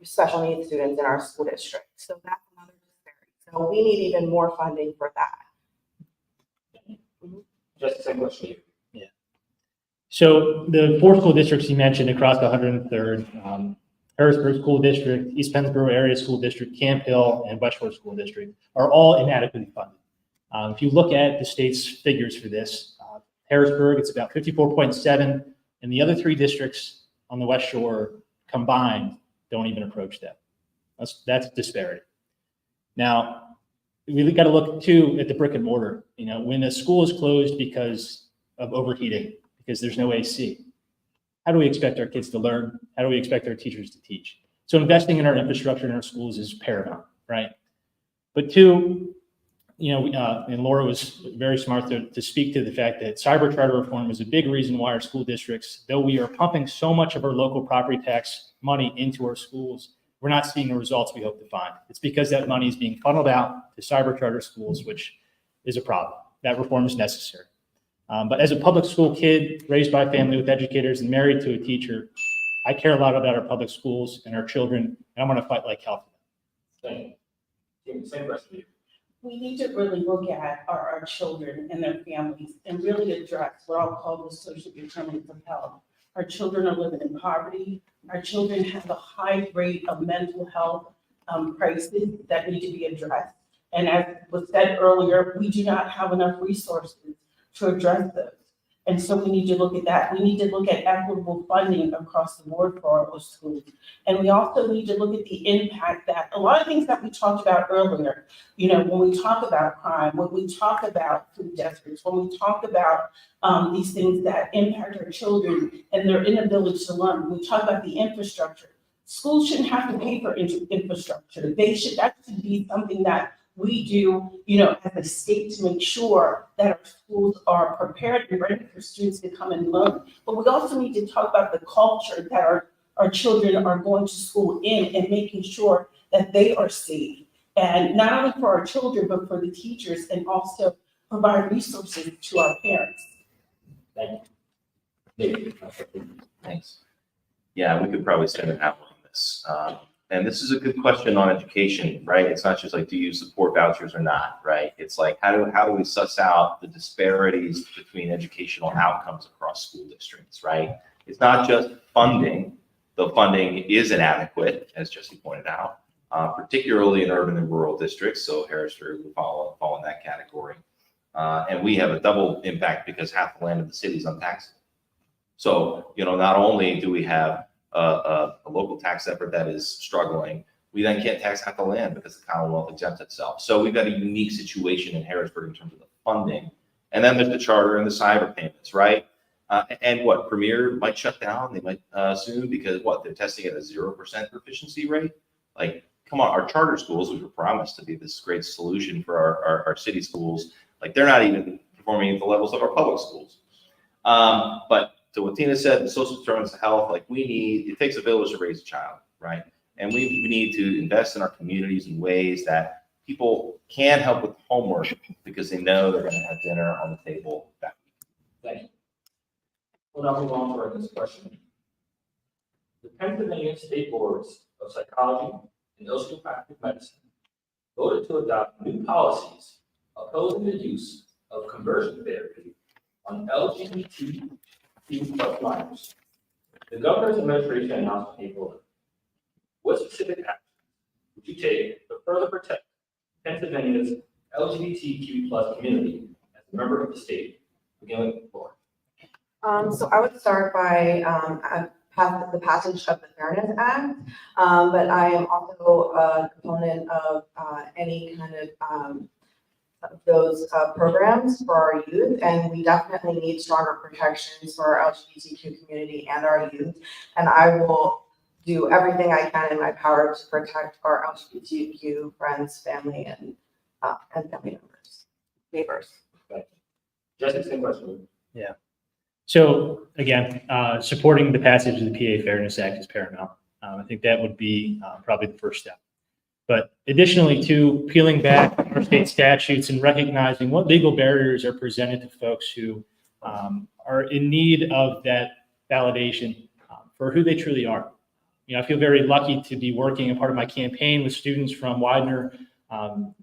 special needs students in our school district. So that's another disparity. So we need even more funding for that. Just the same question to you. So the four school districts you mentioned across the 103rd, Harrisburg School District, East Pennsboro Area School District, Camp Hill, and West Shore School District are all inadequately funded. If you look at the state's figures for this, Harrisburg, it's about 54.7, and the other three districts on the West Shore combined don't even approach that. That's disparity. Now, we got to look too at the brick and mortar. You know, when a school is closed because of overheating, because there's no AC, how do we expect our kids to learn? How do we expect our teachers to teach? So investing in our infrastructure in our schools is paramount, right? But two, you know, and Laura was very smart to speak to the fact that cyber charter reform is a big reason why our school districts, though we are pumping so much of our local property tax money into our schools, we're not seeing the results we hope to find. It's because that money is being funneled out to cyber charter schools, which is a problem. That reform is necessary. But as a public school kid raised by a family with educators and married to a teacher, I care a lot about our public schools and our children, and I'm going to fight like hell for them. Same question to you. We need to really look at our children and their families and really address what I'll call the social determinants of health. Our children are living in poverty. Our children have a high rate of mental health crises that need to be addressed. And as was said earlier, we do not have enough resources to address those. And so we need to look at that. We need to look at equitable funding across the board for our schools. And we also need to look at the impact that a lot of things that we talked about earlier, you know, when we talk about crime, when we talk about food deserts, when we talk about these things that impact our children and their inability to learn, when we talk about the infrastructure, schools shouldn't have to pay for infrastructure. That should be something that we do, you know, as a state to make sure that our schools are prepared and ready for students to come and learn. But we also need to talk about the culture that our children are going to school in and making sure that they are safe. And not only for our children, but for the teachers, and also provide resources to our parents. Thank you. Thanks. Yeah, we could probably spend an hour on this. And this is a good question on education, right? It's not just like, do you support vouchers or not, right? It's like, how do we suss out the disparities between educational outcomes across school districts, right? It's not just funding. The funding is inadequate, as Jesse pointed out, particularly in urban and rural districts. So Harrisburg would fall in that category. And we have a double impact because half the land of the city is untaxed. So, you know, not only do we have a local tax effort that is struggling, we then can't tax out the land because the Commonwealth exempts itself. So we've got a unique situation in Harrisburg in terms of the funding. And then there's the charter and the cyber payments, right? And what, Premier might shut down, they might soon, because what, they're testing at a 0% proficiency rate? Like, come on, our charter schools, which were promised to be this great solution for our city schools, like they're not even performing at the levels of our public schools. But to what Tina said, the social determinants of health, like it takes a village to raise a child, right? And we need to invest in our communities in ways that people can help with homework because they know they're going to have dinner on the table that week. Thank you. We'll now move on to our next question. The Pennsylvania State Boards of Psychology and Osteopathic Medicine voted to adopt new policies opposing the use of conversion therapy on LGBTQ+ minors. The governor's administration announced in April. What specific actions would you take to further protect Pennsylvania's LGBTQ+ community as a member of the state? Beginning with Laura. So I would start by the passage of the Fairness Act, but I am also a component of any kind of those programs for our youth, and we definitely need stronger protections for our LGBTQ community and our youth, and I will do everything I can in my power to protect our LGBTQ friends, family, and family members, neighbors. Thank you. Jesse, same question. Yeah. So again, supporting the passage of the PA Fairness Act is paramount. I think that would be probably the first step. But additionally to peeling back our state statutes and recognizing what legal barriers are presented to folks who are in need of that validation for who they truly are. You know, I feel very lucky to be working a part of my campaign with students from Widener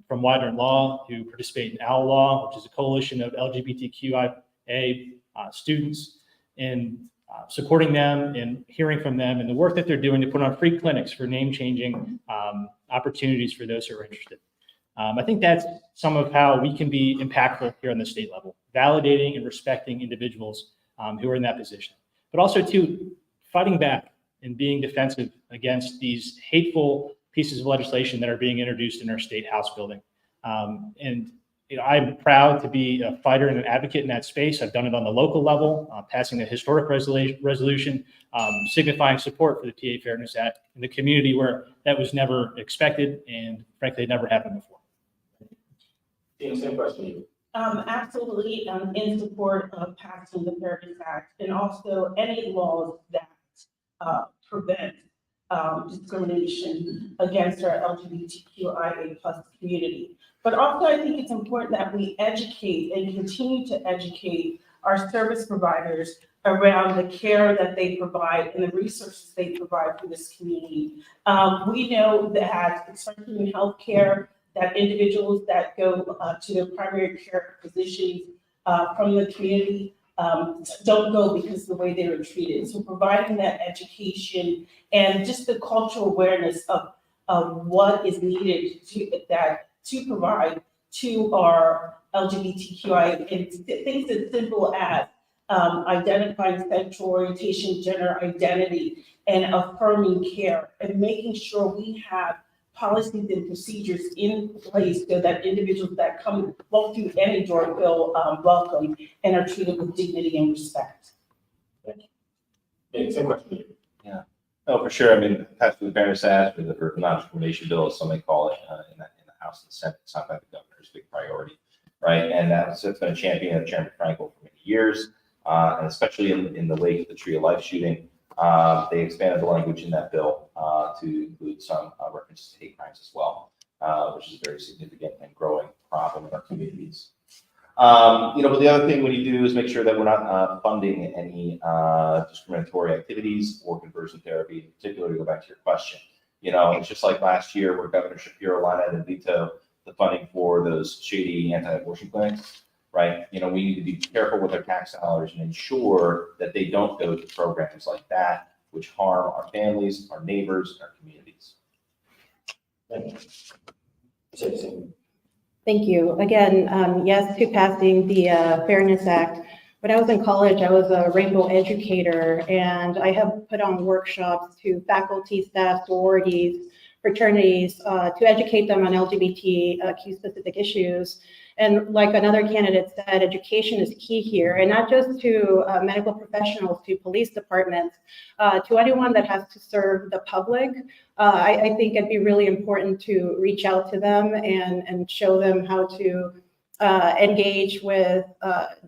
Law who participate in OWL Law, which is a coalition of LGBTQIA students, and supporting them and hearing from them and the work that they're doing to put on free clinics for name-changing opportunities for those who are interested. I think that's some of how we can be impactful here on the state level, validating and respecting individuals who are in that position, but also to fighting back and being defensive against these hateful pieces of legislation that are being introduced in our state house building. And you know, I'm proud to be a fighter and an advocate in that space. I've done it on the local level, passing the historic resolution, signifying support for the PA Fairness Act in the community where that was never expected and frankly, it never happened before. Same question to you. Absolutely, in support of passing the Fairness Act and also any laws that prevent discrimination against our LGBTQIA+ community. But also, I think it's important that we educate and continue to educate our service providers around the care that they provide and the resources they provide for this community. We know that, especially in healthcare, that individuals that go to their primary care physicians from the community don't go because of the way they were treated. So providing that education and just the cultural awareness of what is needed to provide to our LGBTQI, and things as simple as identifying sexual orientation, gender identity, and affirming care, and making sure we have policies and procedures in place so that individuals that walk through any door feel welcome and are treated with dignity and respect. Thank you. Yeah, same question to you. Yeah, no, for sure. I mean, passing the Fairness Act, or the non-discrimination bill, as some may call it, in the House and Senate, it's not by the governor's big priority, right? And that's been a champion of Chairman Frankel for many years, and especially in the wake of the Tree of Life shooting, they expanded the language in that bill to include some references to hate crimes as well, which is a very significant and growing problem in our communities. You know, but the other thing we need to do is make sure that we're not funding any discriminatory activities or conversion therapy, in particular, to go back to your question. You know, it's just like last year where Governor Shapiro wanted to veto the funding for those shady anti-abortion clinics, right? You know, we need to be careful with our tax dollars and ensure that they don't go to programs like that, which harm our families, our neighbors, and our communities. Thank you. Same. Thank you. Again, yes to passing the Fairness Act. When I was in college, I was a rainbow educator, and I have put on workshops to faculty, staff, sororities, fraternities to educate them on LGBTQ specific issues. And like another candidate said, education is key here, and not just to medical professionals, to police departments, to anyone that has to serve the public. I think it'd be really important to reach out to them and show them how to engage with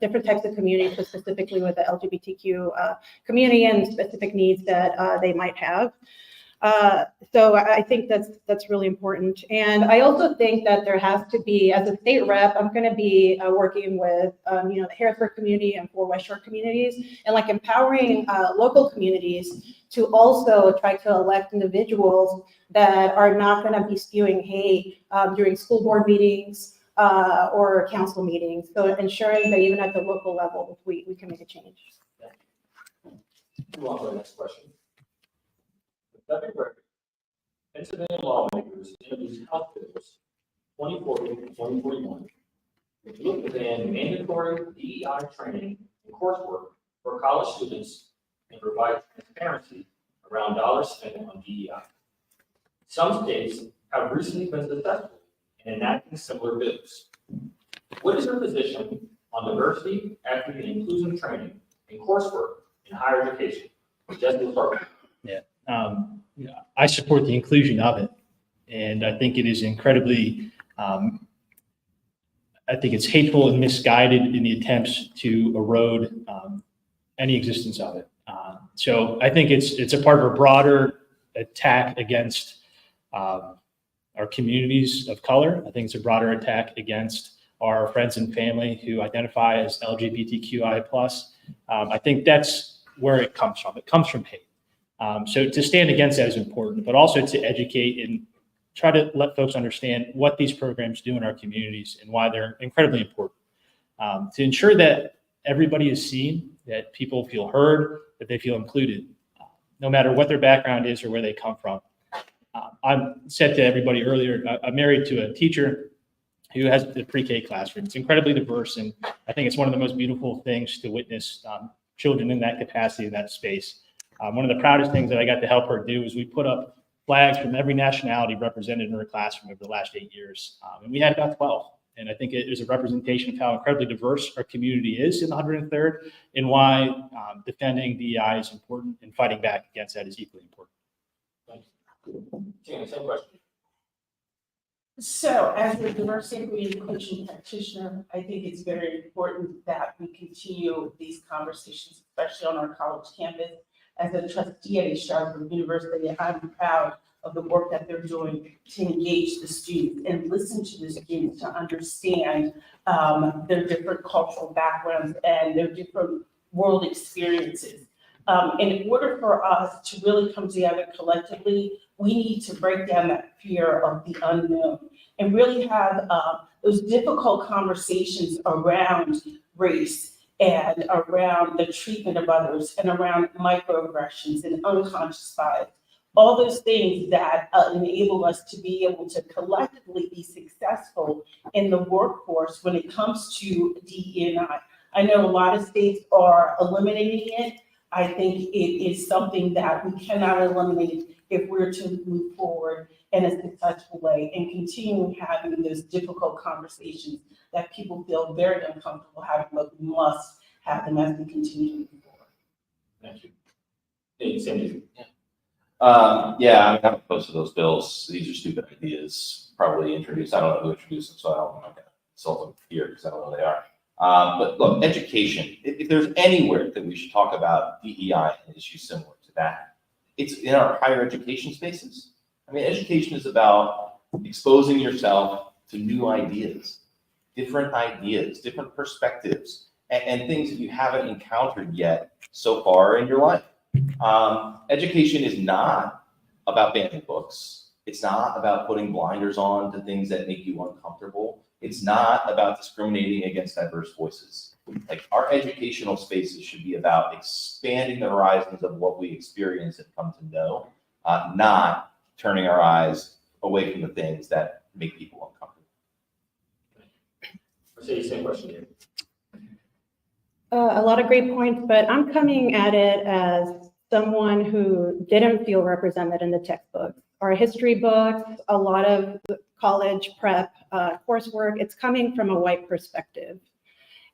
different types of communities, but specifically with the LGBTQ community and specific needs that they might have. So I think that's really important. And I also think that there has to be, as a state rep, I'm going to be working with, the Harrisburg community and 4 West Shore communities, and like empowering local communities to also try to elect individuals that are not going to be spewing hate during school board meetings or council meetings. So ensuring that even at the local level, we can make a change. Move on to the next question. Let me record. Pennsylvania lawmakers introduced House bills 2040 and 2041, which look to ban mandatory DEI training and coursework for college students and provide transparency around dollars spent on DEI. Some states have recently been successful in enacting similar bills. What is your position on diversity, equity, and inclusion training and coursework in higher education? Justice Harper. I support the inclusion of it, and I think it is incredibly, I think it's hateful and misguided in the attempts to erode any existence of it. So I think it's a part of a broader attack against our communities of color. I think it's a broader attack against our friends and family who identify as LGBTQI+. I think that's where it comes from. It comes from hate. So to stand against that is important, but also to educate and try to let folks understand what these programs do in our communities and why they're incredibly important. To ensure that everybody is seen, that people feel heard, that they feel included, no matter what their background is or where they come from. I said to everybody earlier, I'm married to a teacher who has the pre-K classroom. It's incredibly diverse, and I think it's one of the most beautiful things to witness children in that capacity, in that space. One of the proudest things that I got to help her do is we put up flags from every nationality represented in her classroom over the last 8 years. And we had about 12. And I think it is a representation of how incredibly diverse our community is in the 103rd and why defending DEI is important and fighting back against that is equally important. Thank you. Tina, same question. So as a diversity and inclusion practitioner, I think it's very important that we continue these conversations, especially on our college campus. As a trustee at Strasburg University, I'm proud of the work that they're doing to engage the students and listen to the students to understand their different cultural backgrounds and their different world experiences. In order for us to really come together collectively, we need to break down that fear of the unknown and really have those difficult conversations around race and around the treatment of others and around microaggressions and unconscious bias. All those things that enable us to be able to collectively be successful in the workforce when it comes to DE&I. I know a lot of states are eliminating it. I think it is something that we cannot eliminate if we're to move forward in a successful way and continue having those difficult conversations that people feel very uncomfortable having, but we must have them as we continue to move forward. Thank you. Hey, Cindy. Yeah, I mean, I'm opposed to those bills. These are stupid ideas, probably introduced. I don't know who introduced them, so I'm not going to insult them here because I don't know who they are. But look, education, if there's anywhere that we should talk about DEI and issues similar to that, it's in our higher education spaces. I mean, education is about exposing yourself to new ideas, different perspectives, and things that you haven't encountered yet so far in your life. Education is not about banning books. It's not about putting blinders on to things that make you uncomfortable. It's not about discriminating against diverse voices. Like, our educational spaces should be about expanding the horizons of what we experience and come to know, not turning our eyes away from the things that make people uncomfortable. I'll say the same question here. A lot of great points, but I'm coming at it as someone who didn't feel represented in the textbooks. our history books, a lot of college prep coursework, it's coming from a white perspective.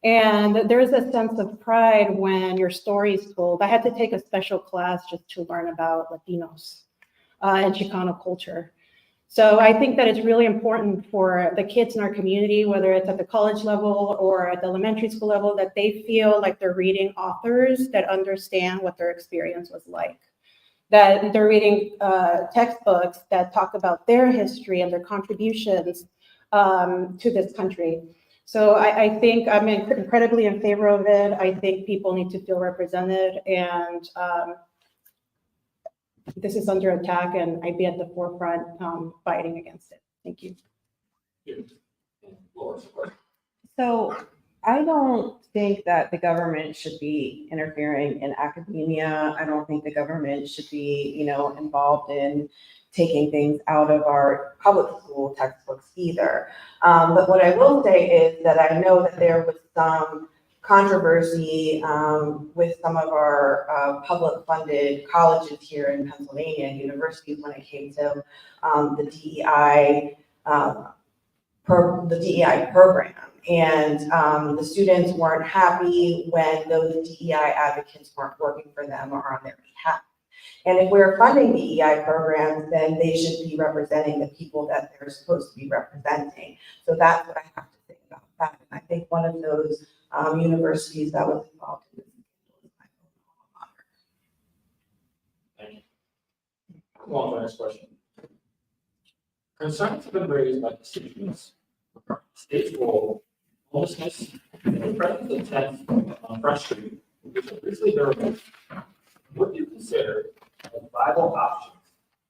And there's a sense of pride when your story is told. I had to take a special class just to learn about Latinos and Chicano culture. So I think that it's really important for the kids in our community, whether it's at the college level or at the elementary school level, that they feel like they're reading authors that understand what their experience was like, that they're reading textbooks that talk about their history and their contributions to this country. So I think I'm incredibly in favor of it. I think people need to feel represented, and this is under attack, and I'd be at the forefront fighting against it. Thank you. So I don't think that the government should be interfering in academia. I don't think the government should be, involved in taking things out of our public school textbooks either. But what I will say is that I know that there was some controversy with some of our public funded colleges here in Pennsylvania and universities when it came to the DEI program. And the students weren't happy when those DEI advocates weren't working for them or on their behalf. And if we're funding DEI programs, then they should be representing the people that they're supposed to be representing. So that's what I have to think about that. And I think one of those universities that was involved in this. Thank you. Move on to the next question. Concerns have been raised by constituents regarding the state's role, homelessness, and the presence of tents on Front Street, which are recently verified. What do you consider as viable options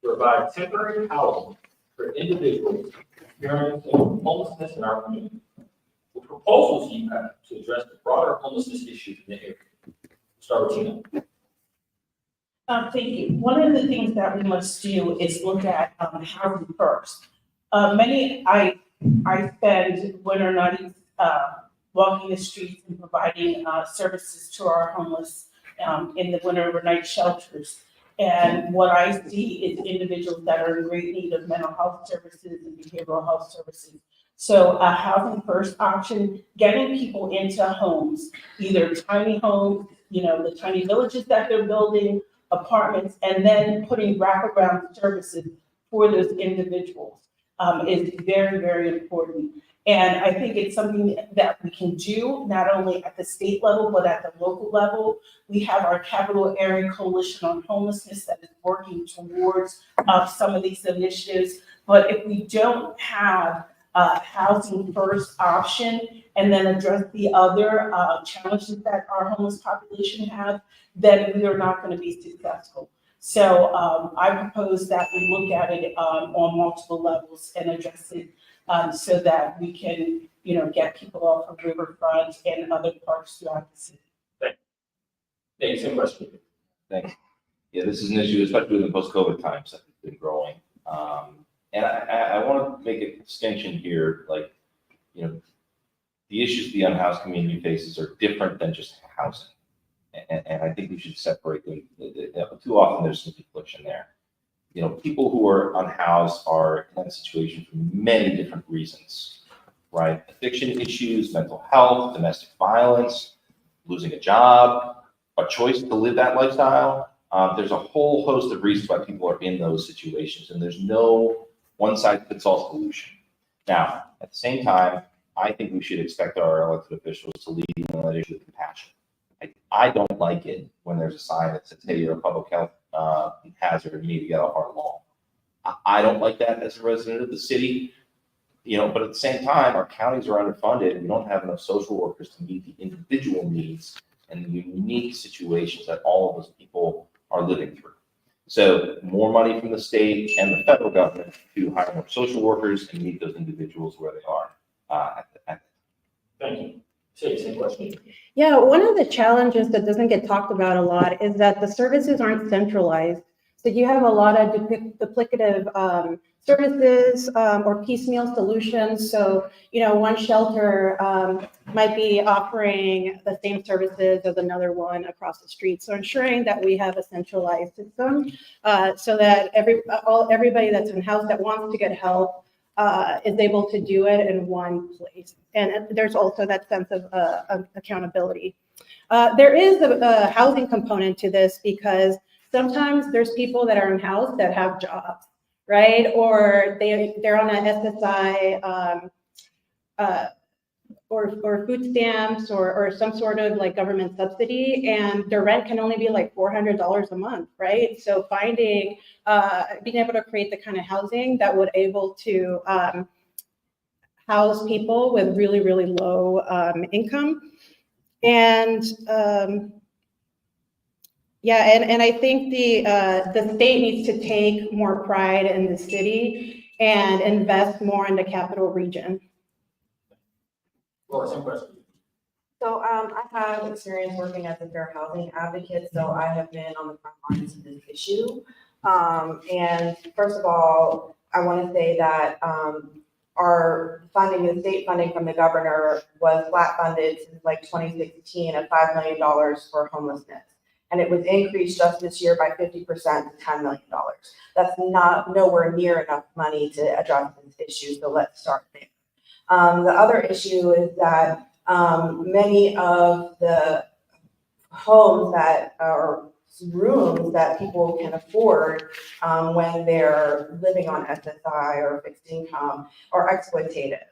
to provide temporary housing for individuals experiencing homelessness in our community? What proposals do you have to address the broader homelessness issues in the area? Start with Tina. Thank you. One of the things that we must do is look at housing first. I spend winter nights walking the streets and providing services to our homeless in the winter overnight shelters. And what I see is individuals that are in great need of mental health services and behavioral health services. So a housing first option, getting people into homes, either tiny homes, the tiny villages that they're building, apartments, and then putting wraparound services for those individuals is very, very important. And I think it's something that we can do not only at the state level, but at the local level. We have our Capital Area Coalition on Homelessness that is working towards some of these initiatives. But if we don't have a housing first option and then address the other challenges that our homeless population have, then we are not going to be successful. So I propose that we look at it on multiple levels and address it so that we can, get people off of riverfront and other parks throughout the city. Thanks, same question. Thanks. Yeah, this is an issue, especially in the post-COVID times, that has been growing. And I want to make a distinction here, the issues the unhoused community faces are different than just housing. And I think we should separate them. Too often there's some confliction there. People who are unhoused are in that situation for many different reasons, right? Addiction issues, mental health, domestic violence, losing a job, a choice to live that lifestyle. There's a whole host of reasons why people are in those situations, and there's no one-size-fits-all solution. Now, at the same time, I think we should expect our elected officials to lead on that issue with compassion. I don't like it when there's a sign that says, hey, you're a public health hazard, you need to get off our lawn. I don't like that as a resident of the city, but at the same time, our counties are underfunded and we don't have enough social workers to meet the individual needs and the unique situations that all of those people are living through. So more money from the state and the federal government to hire more social workers and meet those individuals where they are. Thank you. Same question. Yeah, one of the challenges that doesn't get talked about a lot is that the services aren't centralized. So you have a lot of duplicative services or piecemeal solutions. So, one shelter might be offering the same services as another one across the street. So ensuring that we have a centralized system so that everybody that's in house that wants to get help is able to do it in one place. And there's also that sense of accountability. There is a housing component to this because sometimes there's people that are in house that have jobs, right? Or they're on an SSI or food stamps or some sort of like government subsidy, and their rent can only be like $400 a month, right? So being able to create the kind of housing that would able to house people with really, really low income. And and I think the state needs to take more pride in the city and invest more in the capital region. Laura, same question. So I have experience working as a fair housing advocate, so I have been on the front lines of this issue. And first of all, I want to say that our funding, the state funding from the governor was flat funded since like 2016 at $5 million for homelessness. And it was increased just this year by 50% to $10 million. That's nowhere near enough money to address this issue, so let's start there. The other issue is that many of the homes that are rooms that people can afford when they're living on SSI or fixed income are exploitative.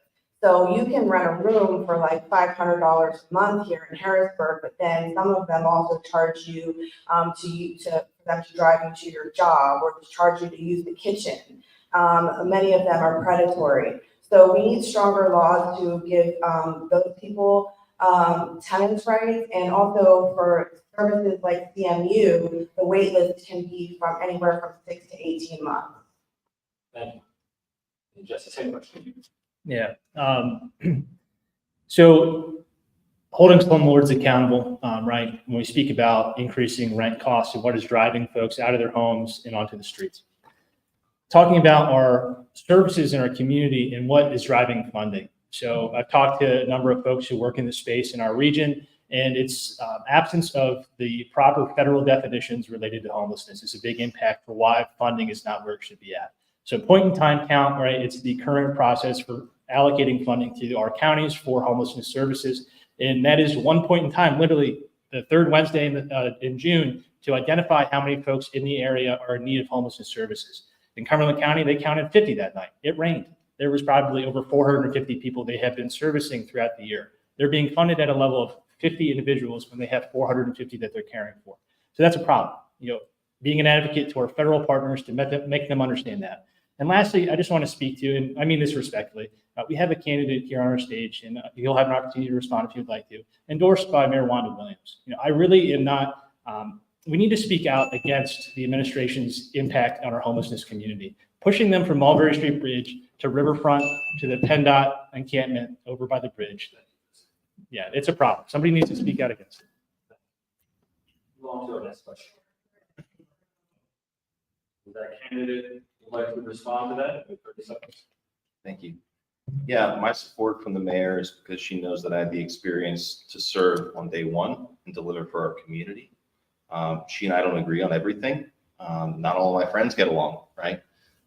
So you can rent a room for like $500 a month here in Harrisburg, but then some of them also charge you for them to drive you to your job or to charge you to use the kitchen. Many of them are predatory. So we need stronger laws to give those people tenants' rights, and also for services like CMU, the wait list can be from anywhere from 6 to 18 months. Thank you. Just the same question. Yeah. So holding slumlords accountable, right? When we speak about increasing rent costs and what is driving folks out of their homes and onto the streets. Talking about our services in our community and what is driving funding. So I've talked to a number of folks who work in the space in our region, and it's absence of the proper federal definitions related to homelessness is a big impact for why funding is not where it should be at. So point in time count, right? It's the current process for allocating funding to our counties for homelessness services. And that is one point in time, literally the third Wednesday in June, to identify how many folks in the area are in need of homelessness services. In Cumberland County, they counted 50 that night. It rained. There was probably over 450 people they have been servicing throughout the year. They're being funded at a level of 50 individuals when they have 450 that they're caring for. So that's a problem. Being an advocate to our federal partners to make them understand that. And lastly, I just want to speak to, and I mean this respectfully, we have a candidate here on our stage, and he'll have an opportunity to respond if you'd like to, endorsed by Mayor Wanda Williams. I really am not, we need to speak out against the administration's impact on our homelessness community, pushing them from Mulberry Street Bridge to Riverfront to the PennDOT encampment over by the bridge. Yeah, it's a problem. Somebody needs to speak out against it. Move on to our next question. Is that candidate would like to respond to that? 30 seconds. Thank you. Yeah, my support from the mayor is because she knows that I had the experience to serve on day one and deliver for our community. She and I don't agree on everything. Not all of my friends get along, right?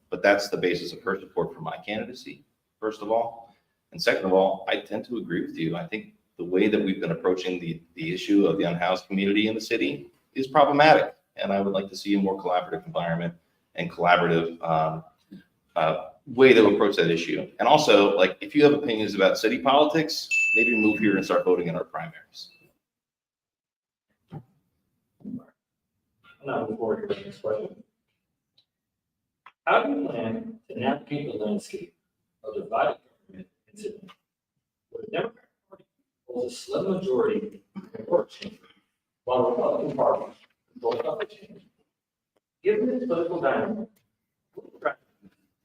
But that's the basis of her support for my candidacy, first of all. And second of all, I tend to agree with you. I think the way that we've been approaching the issue of the unhoused community in the city is problematic. And I would like to see a more collaborative environment and collaborative way to approach that issue. And also, like, if you have opinions about city politics, maybe move here and start voting in our primaries. Now, before we go to the next question. How do you plan to navigate the landscape of divided government in Sydney, where the Democratic Party holds a slim majority in court chamber, while the Republican Party controls other chambers? Given this political dynamic, what strategy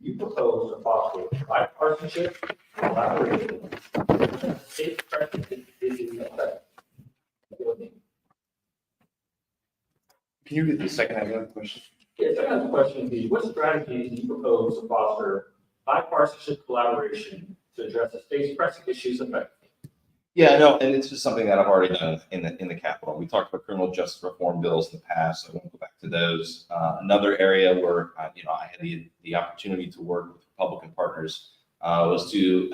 you propose to foster bipartisanship and collaboration to state precedent issues affect? Can you read the second half of that question? Yes, second question would be, what strategies do you propose to foster bipartisan collaboration to address the state's pressing issues effectively? Yeah, no, and it's just something that I've already done in the Capitol. We talked about criminal justice reform bills in the past, so I won't go back to those. Another area where, I had the opportunity to work with Republican partners was to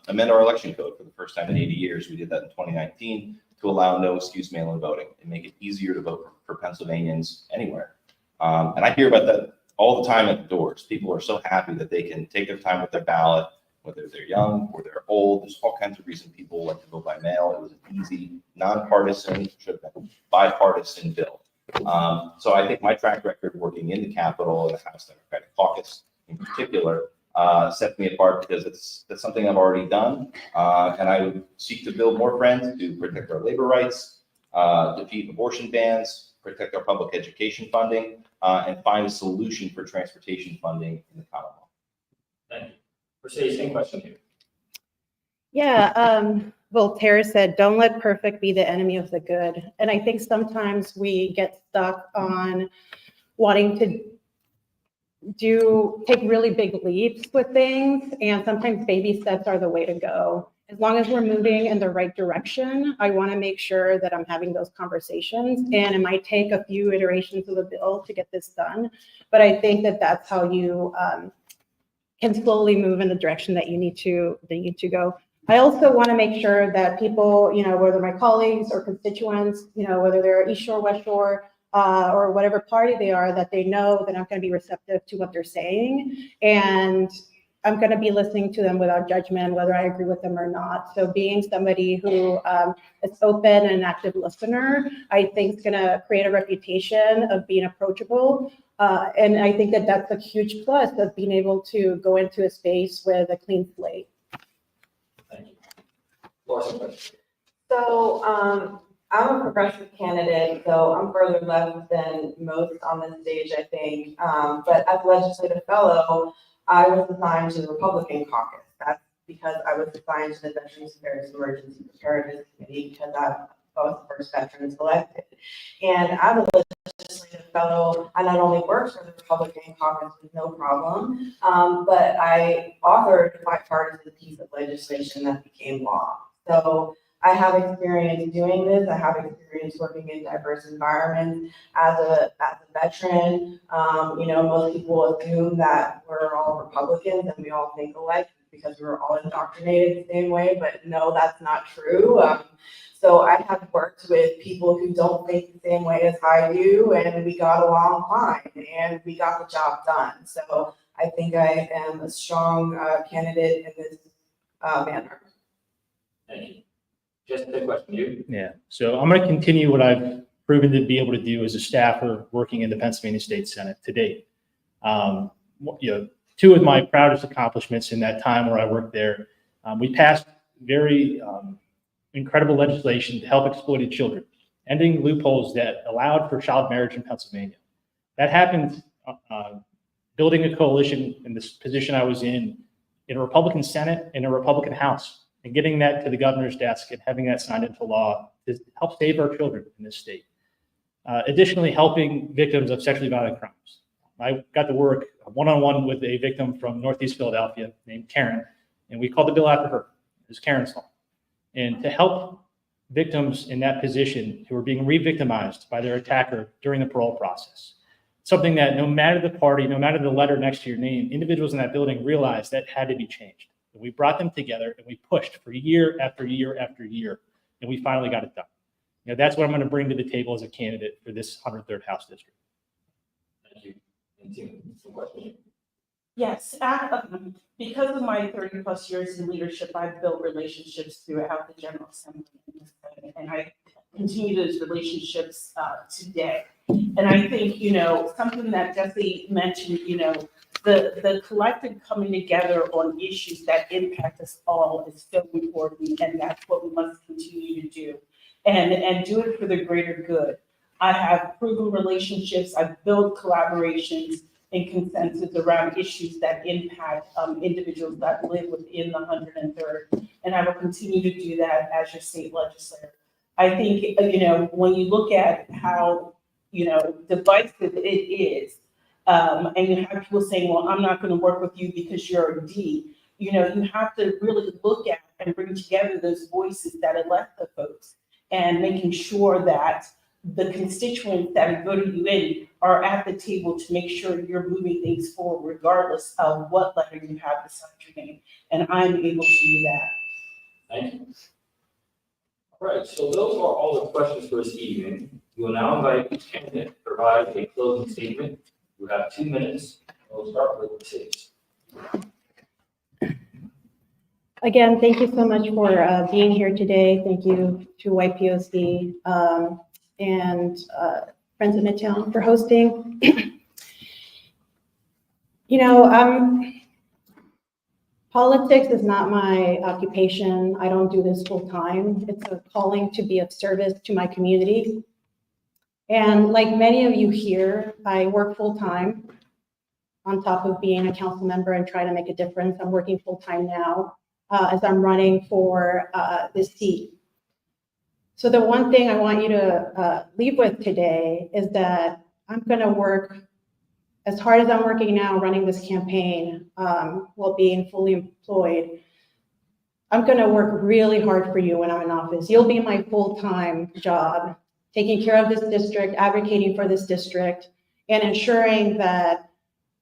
amend our election code for the first time in 80 years. We did that in 2019 to allow no excuse mail-in voting and make it easier to vote for Pennsylvanians anywhere. And I hear about that all the time at the doors. People are so happy that they can take their time with their ballot, whether they're young or they're old. There's all kinds of reasons people like to vote by mail. It was an easy, nonpartisan, should have been bipartisan bill. So I think my track record working in the Capitol and the House Democratic Caucus in particular sets me apart because that's something I've already done. And I would seek to build more friends to protect our labor rights, defeat abortion bans, protect our public education funding, and find a solution for transportation funding in the Commonwealth. Thank you. Mercedes, same question here. Yeah, well, Tara said, don't let perfect be the enemy of the good. And I think sometimes we get stuck on wanting to take really big leaps with things, and sometimes baby steps are the way to go. As long as we're moving in the right direction, I want to make sure that I'm having those conversations, and it might take a few iterations of the bill to get this done, but I think that that's how you can slowly move in the direction that you need to go. I also want to make sure that people, whether my colleagues or constituents, whether they're East Shore, West Shore, or whatever party they are, that they know that I'm going to be receptive to what they're saying, and I'm going to be listening to them without judgment, whether I agree with them or not. So being somebody who is open and an active listener, I think is going to create a reputation of being approachable. And I think that that's a huge plus of being able to go into a space with a clean slate. Thank you. Laura, same question. So I'm a progressive candidate, so I'm further left than most on this stage, I think. But as a legislative fellow, I was assigned to the Republican caucus. That's because I was assigned to the Veterans Affairs Emergency Preparedness Committee because I was the first veteran selected. And as a legislative fellow, I not only worked for the Republican caucus with no problem, but I authored a bipartisan piece of legislation that became law. So I have experience doing this. I have experience working in diverse environments as a veteran. Most people assume that we're all Republicans and we all think alike because we're all indoctrinated the same way, but no, that's not true. So I have worked with people who don't think the same way as I do, and we got along fine, and we got the job done. So I think I am a strong candidate in this manner. Thank you. Just a question, you? Yeah, so I'm going to continue what I've proven to be able to do as a staffer working in the Pennsylvania State Senate to date. Two of my proudest accomplishments in that time where I worked there, we passed very incredible legislation to help exploited children, ending loopholes that allowed for child marriage in Pennsylvania. That happened building a coalition in this position I was in a Republican Senate and a Republican House, and getting that to the governor's desk and having that signed into law to help save our children in this state. Additionally, helping victims of sexually violent crimes. I got to work one-on-one with a victim from Northeast Philadelphia named Karen, and we called the bill after her. It was Karen's Law. And to help victims in that position who were being re-victimized by their attacker during the parole process. Something that no matter the party, no matter the letter next to your name, individuals in that building realized that had to be changed. And we brought them together and we pushed for year after year after year, and we finally got it done. That's what I'm going to bring to the table as a candidate for this 103rd House District. Thank you. And Tim, some question. Yes, because of my 30+ years in leadership, I've built relationships throughout the General Assembly, and I continue those relationships today. And I think, something that Jesse mentioned, the collective coming together on issues that impact us all is so important, and that's what we must continue to do, and do it for the greater good. I have proven relationships, I've built collaborations and consensus around issues that impact individuals that live within the 103rd, and I will continue to do that as your state legislator. I think, when you look at how, divisive it is, And you have people saying, well, I'm not gonna work with you because you're a D. You know, you have to really look at and bring together those voices that elect the folks and making sure that the constituents that voted you in are at the table to make sure you're moving things forward regardless of what letter you have beside your name. And I'm able to do that. Thank you. All right, so those are all the questions for this evening. We will now invite each candidate to provide a closing statement. You have 2 minutes. We'll start with Mercedes. Again, thank you so much for being here today. Thank you to YPOC and Friends of Midtown for hosting. You know, politics is not my occupation. I don't do this full time. It's a calling to be of service to my community. And like many of you here, I work full time on top of being a council member and trying to make a difference. I'm working full time now as I'm running for this seat. So the one thing I want you to leave with today is that I'm gonna work as hard as I'm working now running this campaign while being fully employed. I'm gonna work really hard for you when I'm in office. You'll be my full-time job, taking care of this district, advocating for this district, and ensuring that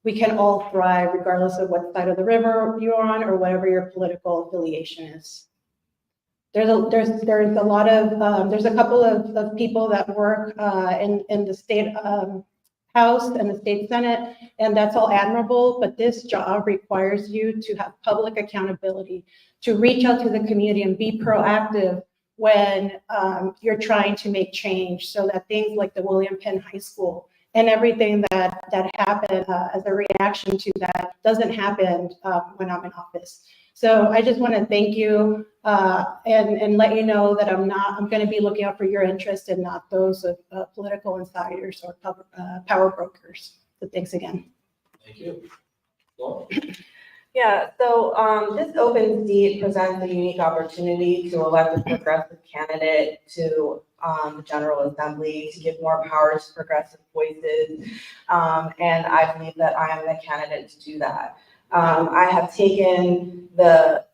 we can all thrive regardless of what side of the river you're on or whatever your political affiliation is. There's a couple of people that work in the state House and the state Senate, and that's all admirable, but this job requires you to have public accountability, to reach out to the community and be proactive when you're trying to make change so that things like the William Penn High School and everything that happened as a reaction to that doesn't happen when I'm in office. So I just want to thank you and let you know that I'm going to be looking out for your interest and not those of political insiders or power brokers. So thanks again. Thank you. Laura? Yeah, so this open seat presents a unique opportunity to elect a progressive candidate to the General Assembly to give more power to progressive voices. And I believe that I am the candidate to do that. I have taken the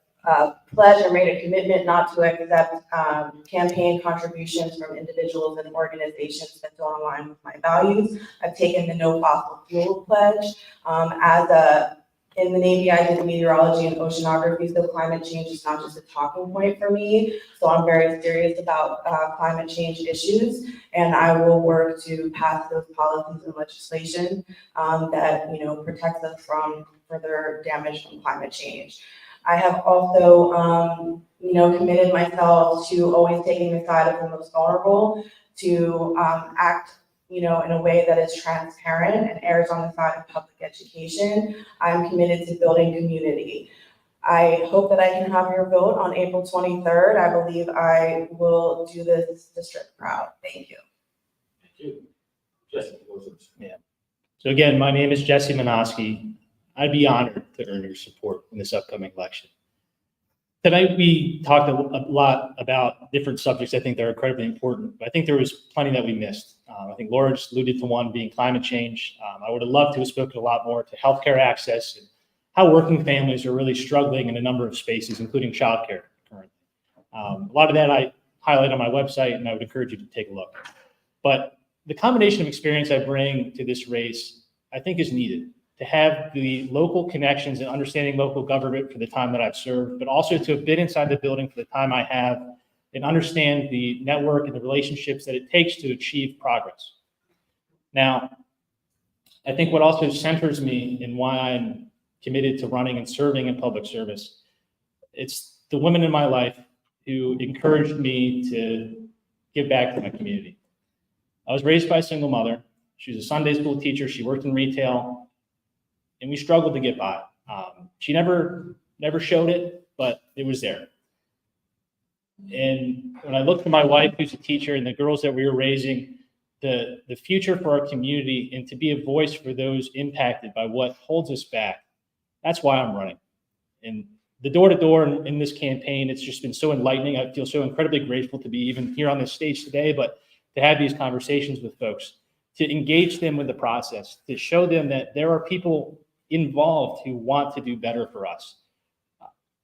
pledge or made a commitment not to accept campaign contributions from individuals and organizations that don't align with my values. I've taken the no fossil fuel pledge. In the Navy, I did meteorology and oceanography, so climate change is not just a talking point for me. So I'm very serious about climate change issues, and I will work to pass those policies and legislation that protects us from further damage from climate change. I have also, committed myself to always taking the side of the most vulnerable, to act in a way that is transparent and errs on the side of public education. I'm committed to building community. I hope that I can have your vote on April 23rd. I believe I will do this district proud. Thank you. Thank you. Jesse, Yeah. So again, my name is Jesse Minoski. I'd be honored to earn your support in this upcoming election. Tonight, we talked a lot about different subjects I think that are incredibly important, but I think there was plenty that we missed. I think Laura just alluded to one being climate change. I would have loved to have spoken a lot more to healthcare access and how working families are really struggling in a number of spaces, including childcare currently. A lot of that I highlight on my website, and I would encourage you to take a look. But the combination of experience I bring to this race, I think is needed. To have the local connections and understanding local government for the time that I've served, but also to have been inside the building for the time I have and understand the network and the relationships that it takes to achieve progress. Now, I think what also centers me in why I'm committed to running and serving in public service, it's the women in my life who encouraged me to give back to my community. I was raised by a single mother. She was a Sunday school teacher. She worked in retail. And we struggled to get by. She never showed it, but it was there. And when I looked at my wife, who's a teacher, and the girls that we were raising, the future for our community and to be a voice for those impacted by what holds us back, that's why I'm running. And the door-to-door in this campaign, it's just been so enlightening. I feel so incredibly grateful to be even here on this stage today, but to have these conversations with folks, to engage them with the process, to show them that there are people involved who want to do better for us.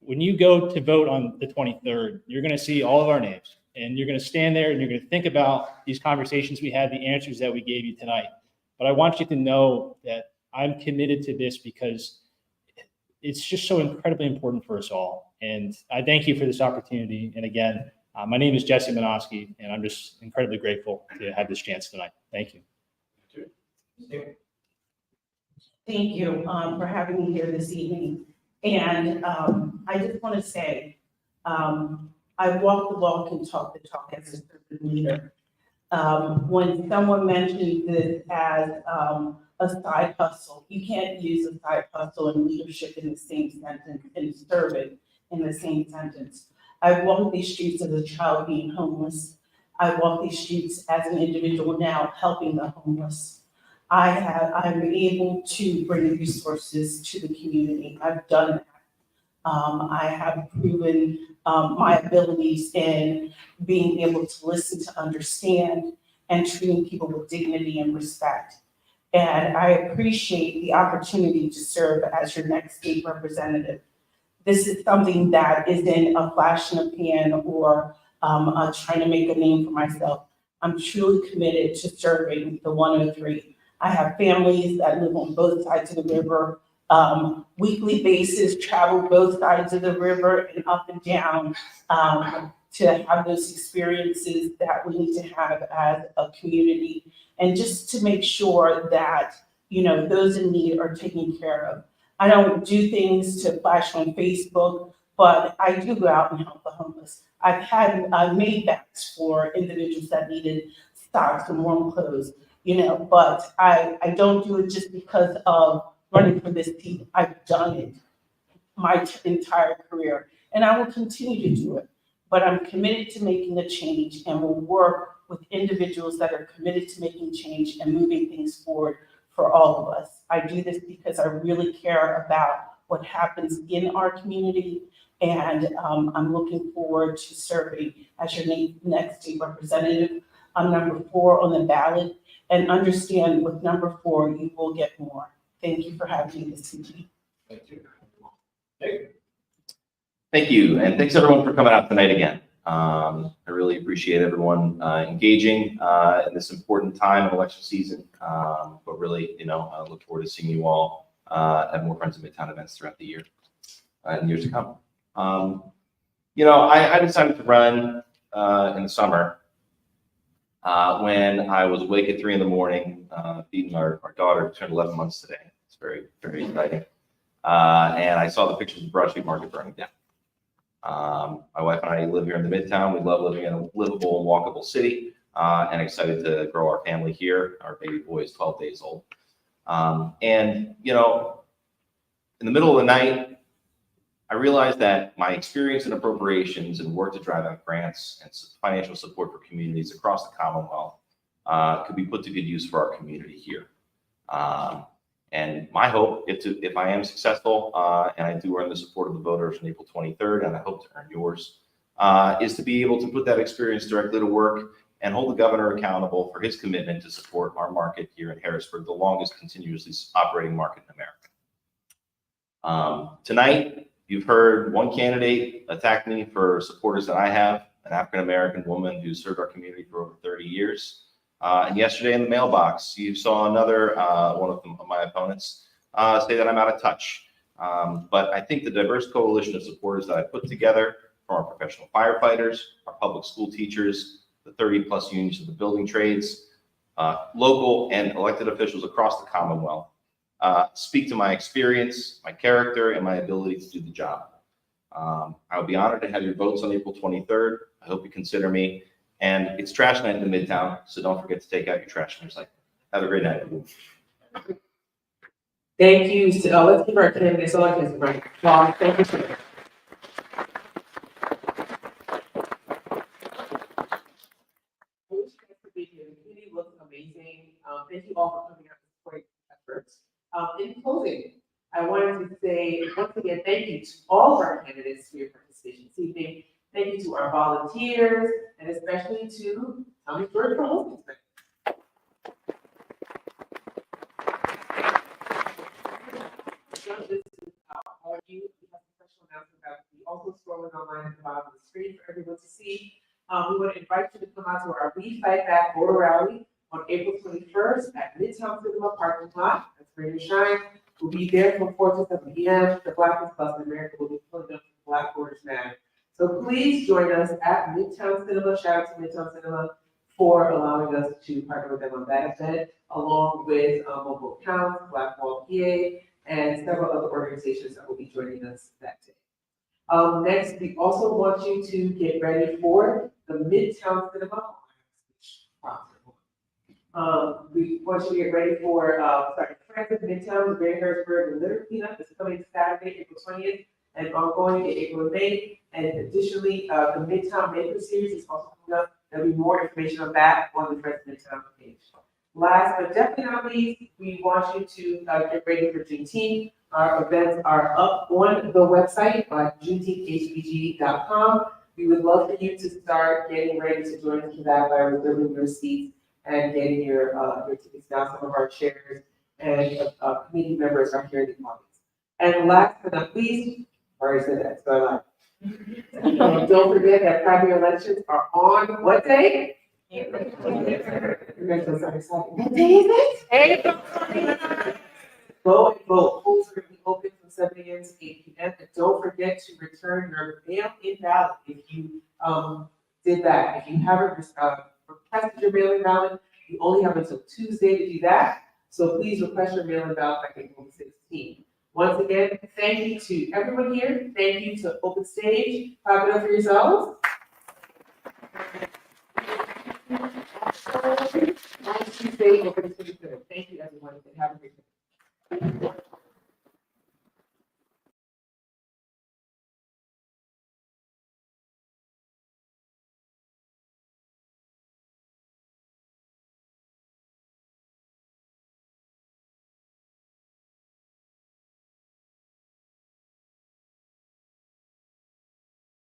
When you go to vote on the 23rd, you're going to see all of our names, and you're going to stand there and you're going to think about these conversations we had, the answers that we gave you tonight. But I want you to know that I'm committed to this because it's just so incredibly important for us all. And I thank you for this opportunity. And again, my name is Jesse Minoski, and I'm just incredibly grateful to have this chance tonight. Thank you. Thank you for having me here this evening. And I just want to say, I walk the walk and talk the talk as a servant leader. When someone mentioned this as a side hustle, you can't use a side hustle and leadership in the same sentence and servant in the same sentence. I walked these streets as a child being homeless. I walk these streets as an individual now helping the homeless. I'm able to bring resources to the community. I've done that. I have proven my abilities in being able to listen, to understand, and treating people with dignity and respect. And I appreciate the opportunity to serve as your next state representative. This is something that isn't a flash in a pan or trying to make a name for myself. I'm truly committed to serving the 103. I have families that live on both sides of the river, weekly basis, travel both sides of the river and up and down to have those experiences that we need to have as a community, and just to make sure that, you know, those in need are taken care of. I don't do things to flash on Facebook, but I do go out and help the homeless. I've made bags for individuals that needed socks and warm clothes, you know, but I don't do it just because of running for this seat. I've done it my entire career, and I will continue to do it. But I'm committed to making a change and will work with individuals that are committed to making change and moving things forward for all of us. I do this because I really care about what happens in our community, and I'm looking forward to serving as your next state representative. I'm number 4 on the ballot, and understand with number 4, you will get more. Thank you for having me this evening. Thank you. Thank you, and thanks everyone for coming out tonight again. I really appreciate everyone engaging in this important time in election season, but really, you know, I look forward to seeing you all at more Friends of Midtown events throughout the year and years to come. You know, I decided to run in the summer when I was awake at 3 in the morning, feeding our daughter, who turned 11 months today. It's very, very exciting. And I saw the pictures of the Broad Street Market burning down. My wife and I live here in the Midtown. We love living in a livable and walkable city, and excited to grow our family here. Our baby boy is 12 days old. And, you know, in the middle of the night, I realized that my experience in appropriations and work to drive out grants and financial support for communities across the Commonwealth could be put to good use for our community here. And my hope, if I am successful, and I do earn the support of the voters on April 23rd, and I hope to earn yours, is to be able to put that experience directly to work and hold the governor accountable for his commitment to support our market here in Harrisburg, the longest continuously operating market in America. Tonight, you've heard one candidate attack me for supporters that I have, an African-American woman who served our community for over 30 years. And yesterday in the mailbox, you saw another one of my opponents say that I'm out of touch. But I think the diverse coalition of supporters that I put together from our professional firefighters, our public school teachers, the 30+ unions of the building trades, local and elected officials across the Commonwealth, speak to my experience, my character, and my ability to do the job. I would be honored to have your votes on April 23rd. I hope you consider me. And it's trash night in the Midtown, so don't forget to take out your trash and recycle. Have a great night. Thank you. So let's give our candidates all I can right. Well, thank you. Sir. I wish you guys could be here. The community looks amazing. Thank you all for coming out to support efforts. In closing, I wanted to say once again, thank you to all of our candidates for your participation this evening. Thank you to our volunteers, and especially to Tommy George for hosting. not just all of you, we have a special announcement that we also scrolling online at the bottom of the screen for everyone to see. We want to invite you to come out to our We Fight Back Border Rally on April 21st at Midtown Cinema parking lot. That's Rain or Shine. We'll be there from 4 to 7 p.m. The Blackest Bus in America will be pulling up Black Borders Matter. So please join us at Midtown Cinema. Shout out to Midtown Cinema for allowing us to partner with them on that event, along with Mobile Accounts, Blackwall PA, and several other organizations that will be joining us that day. Next, we also want you to get ready for the Midtown Cinema. We want you to get ready for, Friends of Midtown, the Greater Harrisburg, and Little Cleanup is coming Saturday, April 20th, and ongoing in April and May. And additionally, the Midtown Maker Series is also coming up. There'll be more information on that on the Friends of Midtown page. Last but definitely not least, we want you to get ready for Juneteenth. Our events are up on the website on juneteenthhbg.com. We would love for you to start getting ready to join us for that by reserving your seats and getting your tickets down. Some of our chairs and committee members are here in the audience. And last but not least, I already said that, so I lied. Don't forget that primary elections are on what day? April 20th. You're going to so excited. What day is it? April 20th. Go and vote. Polls are going to be open from 7 a.m. to 8 p.m. And don't forget to return your mail-in ballot if you did that. If you haven't requested your mail-in ballot, you only have until Tuesday to do that. So please request your mail-in ballot by April 16th. Once again, thank you to everyone here. Thank you to Open Stage. Clap it up for yourselves. Tuesday, April 23rd. Thank you, everyone, and have a great day.